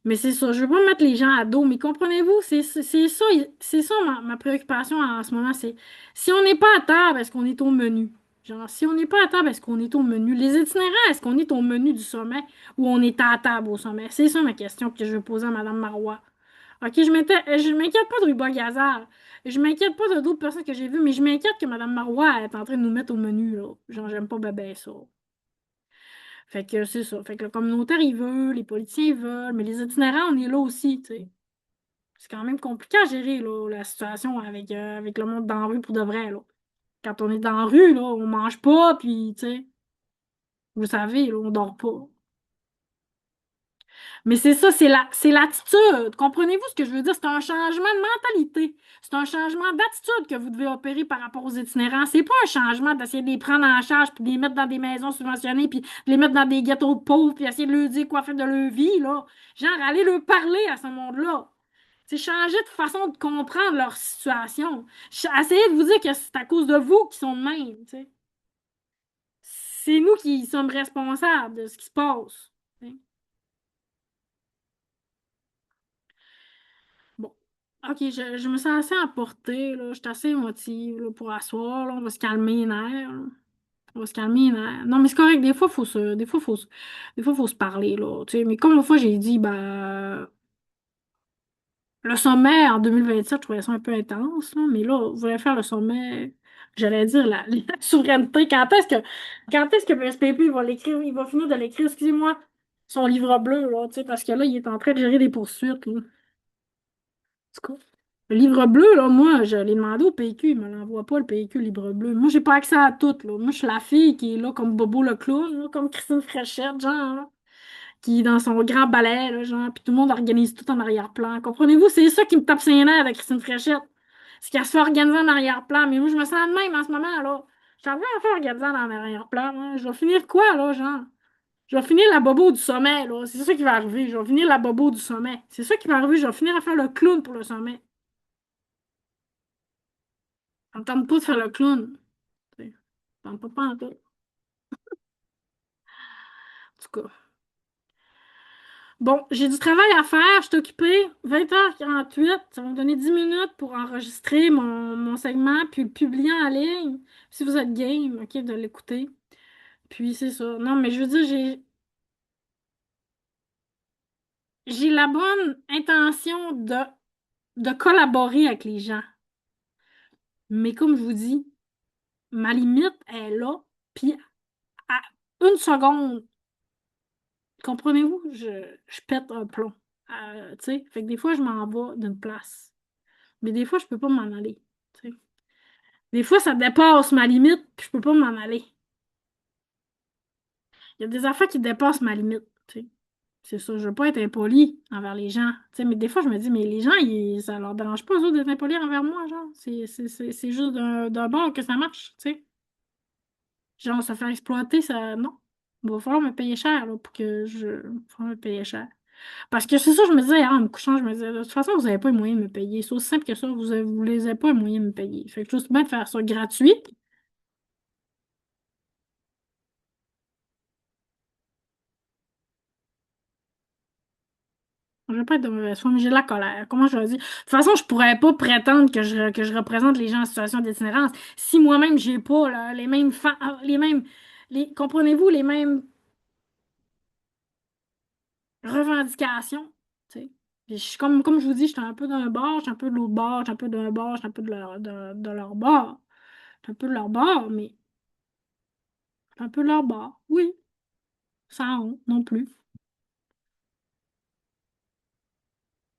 Mais c'est ça, je veux pas mettre les gens à dos, mais comprenez-vous, c'est ça ma préoccupation en ce moment, c'est si on n'est pas à table, est-ce qu'on est au menu? Genre, si on n'est pas à table, est-ce qu'on est au menu? Les itinérants, est-ce qu'on est au menu du sommet ou on est à table au sommet? C'est ça ma question que je veux poser à Mme Marois. OK, je m'inquiète pas de Ruba Gazard. Je m'inquiète pas de d'autres personnes que j'ai vues, mais je m'inquiète que Mme Marois est en train de nous mettre au menu, là. Genre, j'aime pas bébé ça. Fait que c'est ça. Fait que le communautaire, il veut, les politiciens, ils veulent, mais les itinérants, on est là aussi, tu sais. C'est quand même compliqué à gérer, là, la situation avec le monde dans la rue pour de vrai, là. Quand on est dans la rue, là, on mange pas, puis, tu sais, vous savez, là, on dort pas. Mais c'est ça, c'est l'attitude. Comprenez-vous ce que je veux dire? C'est un changement de mentalité. C'est un changement d'attitude que vous devez opérer par rapport aux itinérants. C'est pas un changement d'essayer de les prendre en charge, puis de les mettre dans des maisons subventionnées, puis de les mettre dans des ghettos de pauvres, puis essayer de leur dire quoi faire de leur vie, là. Genre, allez leur parler à ce monde-là. C'est changer de façon de comprendre leur situation. Essayez de vous dire que c'est à cause de vous qu'ils sont de même, tu sais. C'est nous qui sommes responsables de ce qui se passe. Bon. OK, je me sens assez emportée, là. Je suis assez émotive, là, pour asseoir, là. On va se calmer les nerfs, là. On va se calmer les nerfs. Non, mais c'est correct. Des fois, faut se parler, là. Tu sais, mais comme une fois, j'ai dit, ben, le sommet en 2027, je trouvais ça un peu intense, là. Mais là, on voulait faire le sommet, j'allais dire, la souveraineté. Quand est-ce que PSPP va l'écrire, il va finir de l'écrire, excusez-moi, son livre bleu, là, tu sais, parce que là, il est en train de gérer des poursuites, là. Tout cas, le livre bleu, là, moi, je l'ai demandé au PQ, il me l'envoie pas, le PQ, le livre bleu. Moi, j'ai pas accès à tout, là. Moi, je suis la fille qui est là comme Bobo le clown, là, comme Christine Fréchette, genre, là, qui est dans son grand ballet, là, genre, puis tout le monde organise tout en arrière-plan. Comprenez-vous? C'est ça qui me tape ses nerfs avec Christine Fréchette. C'est qu'elle se fait organiser en arrière-plan, mais moi, je me sens de même en ce moment, là. J'en veux en faire organiser en arrière-plan, hein. Je vais finir quoi, là, genre? Je vais finir la bobo du sommet, là. C'est ça qui va arriver. Je vais finir la bobo du sommet. C'est ça qui va arriver. Je vais finir à faire le clown pour le sommet. Ça me tente pas de faire le clown. Tu sais. Ça me tente pas en tout. En tout cas. Bon, j'ai du travail à faire. Je suis occupée. 20h48. Ça va me donner 10 minutes pour enregistrer mon segment puis le publier en ligne. Si vous êtes game, OK, de l'écouter. Puis c'est ça. Non, mais je veux dire, j'ai la bonne intention de collaborer avec les gens. Mais comme je vous dis, ma limite est là. Puis à une seconde, comprenez-vous, je pète un plomb. Tu sais, fait que des fois, je m'en vais d'une place. Mais des fois, je peux pas m'en aller. Tu sais. Des fois, ça dépasse ma limite, puis je peux pas m'en aller. Il y a des affaires qui dépassent ma limite. Tu sais. C'est ça, je veux pas être impoli envers les gens. Tu sais, mais des fois, je me dis, mais les gens, ça leur dérange pas, eux autres, d'être impolis envers moi, genre. C'est juste d'un bord que ça marche, tu sais. Genre, se faire exploiter, ça. Non. Il va falloir me payer cher, là, pour que je. Il va falloir me payer cher. Parce que c'est ça, je me disais, en me couchant, je me disais, de toute façon, vous n'avez pas les moyens de me payer. C'est aussi simple que ça, vous les avez pas les moyens de me payer. Fait que juste bien de faire ça gratuit. Je vais pas être de mauvaise foi, mais j'ai de la colère. Comment je le dis? De toute façon, je pourrais pas prétendre que je représente les gens en situation d'itinérance si moi-même, j'ai pas là, les mêmes, les mêmes, comprenez-vous, les mêmes revendication, tu sais. Puis comme je vous dis, j'étais un peu d'un bord, j'étais un peu de l'autre bord, j'étais un peu d'un bord, j'étais un peu de leur bord. J'étais un peu de leur bord, mais j'étais un peu de leur bord. Oui, sans honte non plus.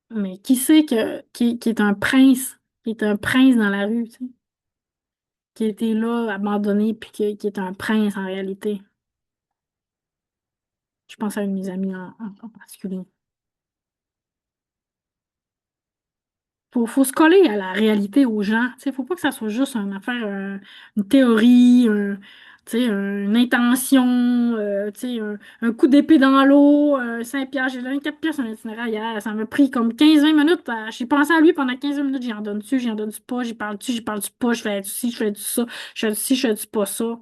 Mais qui sait qui est un prince, qui est un prince dans la rue, tu sais, qui était là, abandonné, puis qui est un prince en réalité. Je pense à une de mes amies en particulier. Faut se coller à la réalité aux gens. Tu sais, faut pas que ça soit juste une affaire, une théorie, tu sais, une intention, tu sais, un coup d'épée dans l'eau, 5 piastres. J'ai donné 4 piastres à un itinéraire hier. Ça m'a pris comme 15-20 minutes. J'ai pensé à lui pendant 15 minutes. J'y en donne-tu, j'y en donne-tu pas, j'y parle-tu pas, je fais du ci, je fais du ça, je fais du ci, je fais du pas ça.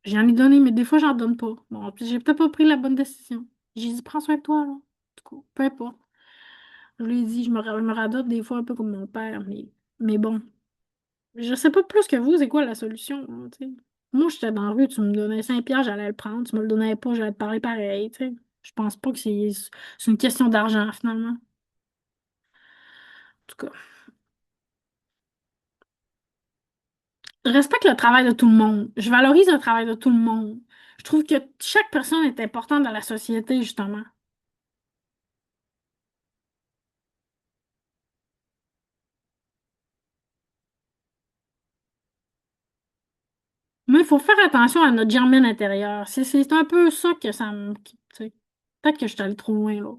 J'en ai donné, mais des fois, j'en donne pas. Bon, puis j'ai peut-être pas pris la bonne décision. J'ai dit, prends soin de toi, là. En tout cas, peu importe. Je lui ai dit, je me radote des fois un peu comme mon père, mais bon. Je sais pas plus que vous, c'est quoi la solution, hein, tu sais. Moi, j'étais dans la rue, tu me donnais 5 piastres, j'allais le prendre. Tu me le donnais pas, j'allais te parler pareil, tu sais. Je pense pas que c'est une question d'argent, finalement. En tout cas. Je respecte le travail de tout le monde. Je valorise le travail de tout le monde. Je trouve que chaque personne est importante dans la société, justement. Mais il faut faire attention à notre germaine intérieure. C'est un peu ça que ça me... Tu sais. Peut-être que je suis allée trop loin, là.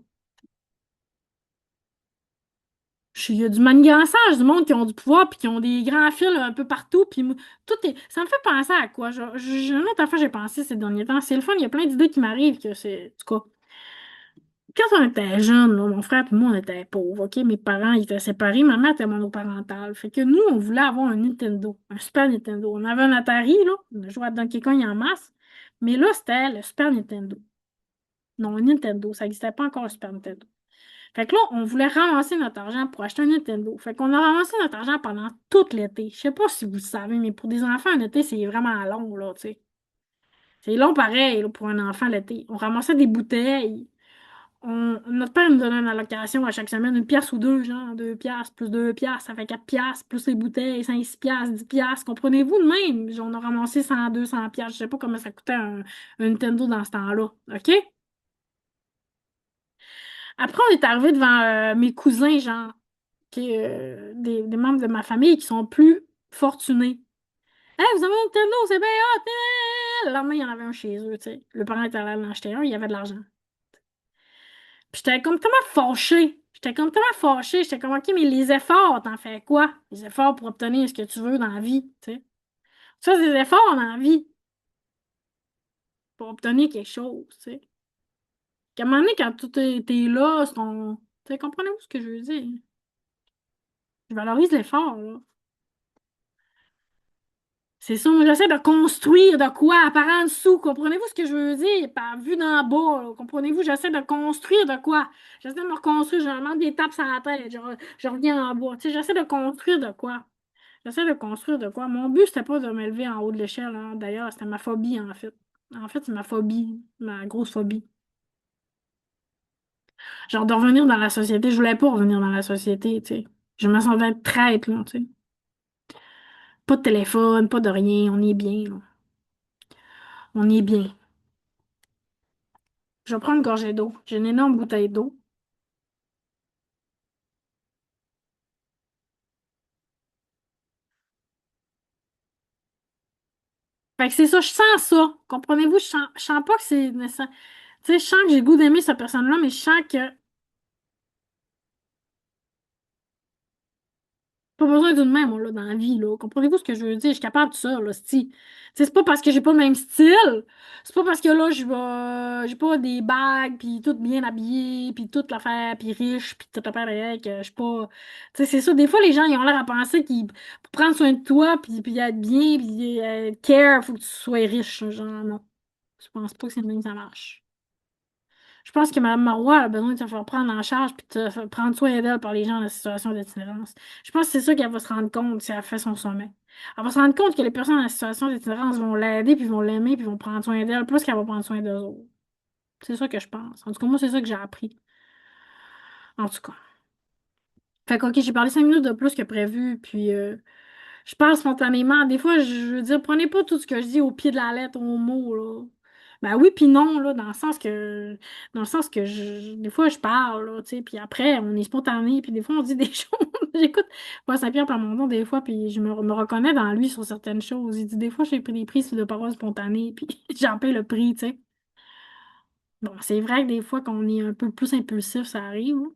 Il y a du manigancage, du monde qui ont du pouvoir puis qui ont des grands fils un peu partout. Puis tout est. Ça me fait penser à quoi? J'ai une autre affaire que j'ai pensé ces derniers temps. C'est le fun, il y a plein d'idées qui m'arrivent que c'est. En tout cas, quand on était jeunes, là, mon frère et moi, on était pauvres, OK? Mes parents, ils étaient séparés. Ma mère était monoparentale. Fait que nous, on voulait avoir un Nintendo, un Super Nintendo. On avait un Atari, là. On jouait à Donkey Kong en masse. Mais là, c'était le Super Nintendo. Non, un Nintendo. Ça n'existait pas encore le Super Nintendo. Fait que là, on voulait ramasser notre argent pour acheter un Nintendo. Fait qu'on a ramassé notre argent pendant tout l'été. Je sais pas si vous le savez, mais pour des enfants, un été, c'est vraiment long, là, tu sais. C'est long pareil, là, pour un enfant l'été. On ramassait des bouteilles. Notre père nous donnait une allocation à chaque semaine, une pièce ou deux, genre, 2 piastres plus 2 piastres, ça fait 4 piastres, plus les bouteilles, 5, 6 piastres, 10 piastres. Comprenez-vous de même? Genre, on a ramassé 100, 200 piastres. Je sais pas comment ça coûtait un Nintendo dans ce temps-là. OK? Après, on est arrivé devant mes cousins, genre. Des membres de ma famille qui sont plus fortunés. Hey, vous avez un Nintendo, c'est bien hot! Le lendemain, il y en avait un chez eux, tu sais. Le parent était allé en acheter un, il y avait de l'argent. Puis j'étais comme tellement fâchée. J'étais comme tellement fâchée. J'étais comme, OK, mais les efforts, t'en fais quoi? Les efforts pour obtenir ce que tu veux dans la vie, tu sais. Tu fais des efforts dans la vie pour obtenir quelque chose, tu sais. Qu'à un moment donné, quand tout est là, c'est ton... Tu sais, comprenez-vous ce que je veux dire? Je valorise l'effort, là. C'est ça, moi j'essaie de construire de quoi par en dessous. Comprenez-vous ce que je veux dire? Par vue d'en bas, là. Comprenez-vous? J'essaie de construire de quoi? J'essaie de me reconstruire, je demande des tapes sur la tête, je reviens en bas. Tu sais, j'essaie de construire de quoi? J'essaie de construire de quoi? Mon but, c'était pas de m'élever en haut de l'échelle, hein. D'ailleurs, c'était ma phobie, en fait. En fait, c'est ma phobie, ma grosse phobie. Genre de revenir dans la société. Je voulais pas revenir dans la société, tu sais. Je me sentais traître, là, tu sais. Pas de téléphone, pas de rien, on est bien, là. On est bien. Je vais prendre une gorgée d'eau. J'ai une énorme bouteille d'eau. Fait que c'est ça, je sens ça. Comprenez-vous? Je sens pas que c'est nécessaire. Tu sais, je sens que j'ai le goût d'aimer cette personne-là, mais je sens que pas besoin d'une main, moi, là, dans la vie, là. Comprenez-vous ce que je veux dire? Je suis capable de ça, là, c'ti. Tu sais, c'est pas parce que j'ai pas le même style. C'est pas parce que là, j'ai pas des bagues, puis tout bien habillé, puis toute l'affaire, puis riche, puis tout affaire, que je suis pas... Tu sais, c'est ça. Des fois, les gens, ils ont l'air à penser qu'ils, pour prendre soin de toi, puis être bien, puis care, faut que tu sois riche. Genre, non. Je pense pas que c'est le même que ça marche. Je pense que Mme Marois a besoin de se faire prendre en charge puis de prendre soin d'elle par les gens en situation d'itinérance. Je pense que c'est ça qu'elle va se rendre compte si elle fait son sommet. Elle va se rendre compte que les personnes en situation d'itinérance vont l'aider, puis vont l'aimer, puis vont prendre soin d'elle, plus qu'elle va prendre soin d'eux autres. C'est ça que je pense. En tout cas, moi, c'est ça que j'ai appris. En tout cas. Fait que, ok, j'ai parlé 5 minutes de plus que prévu, puis je parle spontanément. Des fois, je veux dire, prenez pas tout ce que je dis au pied de la lettre, au mot, là. Ben oui, puis non, là, des fois, je parle, là, tu sais, puis après, on est spontané, puis des fois, on dit des choses. J'écoute Paul Saint-Pierre Plamondon, des fois, puis me reconnais dans lui sur certaines choses. Il dit, des fois, j'ai pris des prises de paroles spontanées, puis j'en paie le prix, tu sais. Bon, c'est vrai que des fois, qu'on est un peu plus impulsif, ça arrive, hein.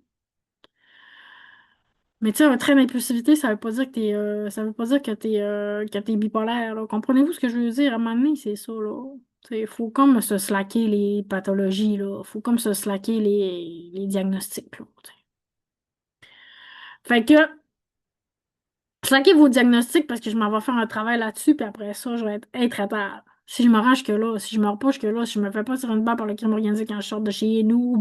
Mais tu sais, un trait d'impulsivité, ça veut pas dire que ça veut pas dire que t'es bipolaire, là. Comprenez-vous ce que je veux dire? À un moment donné, c'est ça, là. Il faut comme se slacker les pathologies, là. Faut comme se slacker les diagnostics, là. T'sais. Fait que, slacker vos diagnostics parce que je m'en vais faire un travail là-dessus, puis après ça, je vais être intraitable. Si je me rends jusque-là, si je me pas jusque-là, si je me fais pas tirer une balle par le crime organisé quand je sors de chez nous,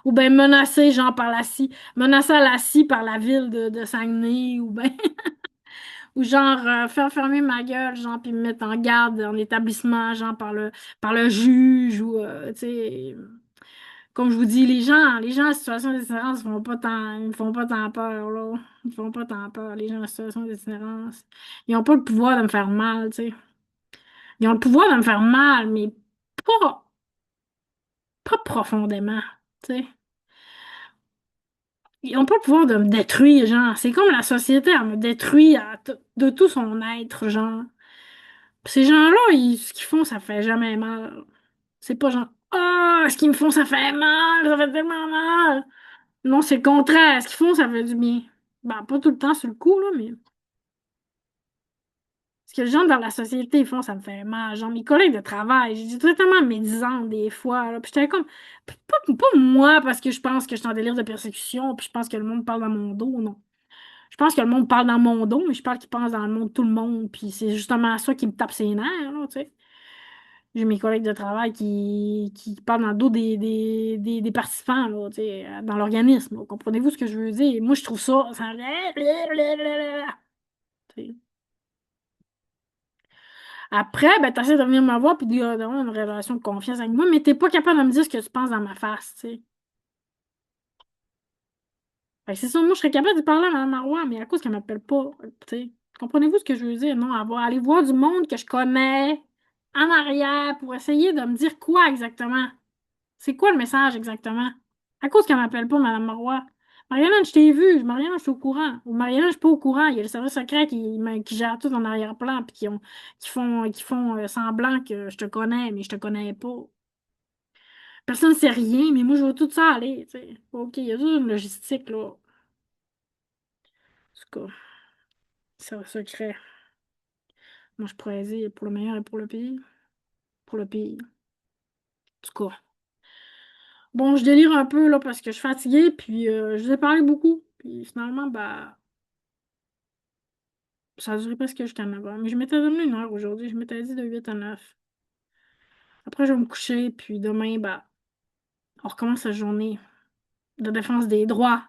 ou ben menacé, genre par la scie, menacé à la scie par la ville de Saguenay, ou ben ou genre faire fermer ma gueule, genre, puis me mettre en garde en établissement, genre, par le juge, ou, tu sais, comme je vous dis, les gens en situation d'itinérance ils me font pas tant peur, là. Ils me font pas tant peur, les gens en situation d'itinérance. Ils ont pas le pouvoir de me faire mal, tu sais. Ils ont le pouvoir de me faire mal, mais pas, pas profondément, tu sais. Ils ont pas le pouvoir de me détruire, genre. C'est comme la société, elle me détruit de tout son être, genre. Ces gens-là, ce qu'ils font, ça fait jamais mal. C'est pas genre, ah, ce qu'ils me font, ça fait mal, ça fait tellement mal. Non, c'est le contraire. Ce qu'ils font, ça fait du bien. Ben, pas tout le temps sur le coup, là, mais ce que les gens dans la société font, ça me fait mal. Genre, mes collègues de travail, j'ai dit totalement médisant des fois, là. Puis j'étais comme, pas moi, parce que je pense que je suis en délire de persécution, puis je pense que le monde parle dans mon dos, non. Je pense que le monde parle dans mon dos, mais je parle qu'il pense dans le monde de tout le monde, puis c'est justement ça qui me tape ses nerfs, là, tu sais. J'ai mes collègues de travail qui parlent dans le dos des participants, là, tu sais, dans l'organisme, là. Comprenez-vous ce que je veux dire? Moi, je trouve ça... Tu sais. Après, ben, t'essaies de venir me voir puis d'avoir une relation de confiance avec moi, mais t'es pas capable de me dire ce que tu penses dans ma face, tu sais. Fait que c'est ça, moi, je serais capable de parler à Mme Marois, mais à cause qu'elle m'appelle pas, tu sais. Comprenez-vous ce que je veux dire? Non, aller voir du monde que je connais en arrière pour essayer de me dire quoi exactement. C'est quoi le message exactement? À cause qu'elle m'appelle pas Madame Marois. Mariana, je t'ai vu. Mariana, je suis au courant. Ou Mariana, je suis pas au courant. Il y a le service secret qui gère tout en arrière-plan puis qui font semblant que je te connais, mais je te connais pas. Personne ne sait rien, mais moi, je vois tout ça aller, tu sais. OK, il y a toute une logistique, là. En tout cas, service secret. Moi, je pourrais dire pour le meilleur et pour le pire. Pour le pire. En tout cas. Bon, je délire un peu, là, parce que je suis fatiguée, puis je vous ai parlé beaucoup. Puis finalement, bah. Ça a duré presque jusqu'à 9 heures. Mais je m'étais donné une heure aujourd'hui. Je m'étais dit de 8 à 9. Après, je vais me coucher. Puis demain, bah, on recommence la journée de défense des droits.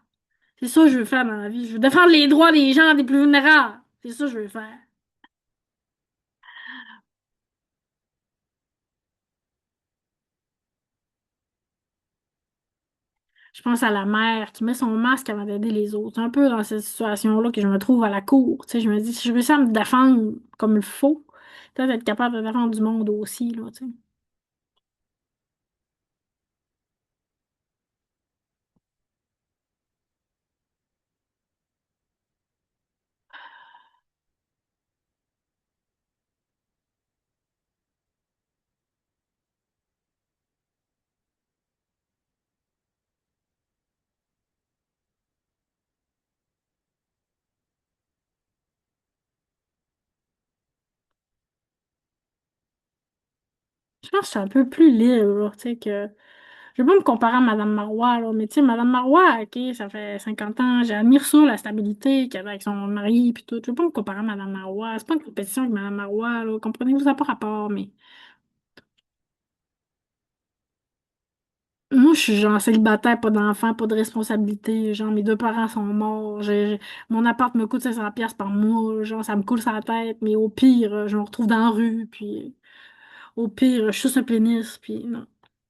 C'est ça que je veux faire dans la vie. Je veux défendre les droits des gens les plus vulnérables. C'est ça que je veux faire. Je pense à la mère qui met son masque avant d'aider les autres. C'est un peu dans cette situation-là que je me trouve à la cour. Tu sais, je me dis, si je veux ça me défendre comme il faut, peut-être être capable de défendre du monde aussi, là, tu sais. Je pense que je suis un peu plus libre, là, tu sais, que... Je vais pas me comparer à Madame Marois, là, mais tu sais, Madame Marois, OK, ça fait 50 ans, j'admire ça, la stabilité qu'elle a avec son mari, puis tout. Je vais pas me comparer à Madame Marois. C'est pas une compétition avec Madame Marois, là. Comprenez-vous, ça n'a pas rapport, mais... Moi, je suis genre célibataire, pas d'enfant, pas de responsabilité. Genre, mes deux parents sont morts. Mon appart me coûte 500 pièces par mois. Genre, ça me coule sur la tête, mais au pire, je me retrouve dans la rue, puis au pire, je suis un pénis, puis non.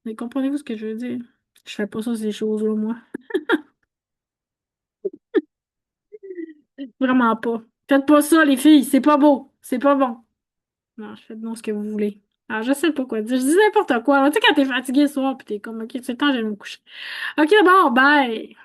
Mais comprenez-vous ce que je veux dire? Je fais pas ça, ces choses-là, moi. Vraiment pas. Faites pas ça, les filles. C'est pas beau. C'est pas bon. Non, je fais non ce que vous voulez. Alors, je sais pas quoi dire. Je dis n'importe quoi. Tu sais, quand t'es fatigué le soir, pis t'es comme, OK, c'est le temps, j'aime me coucher. OK, bon, bye.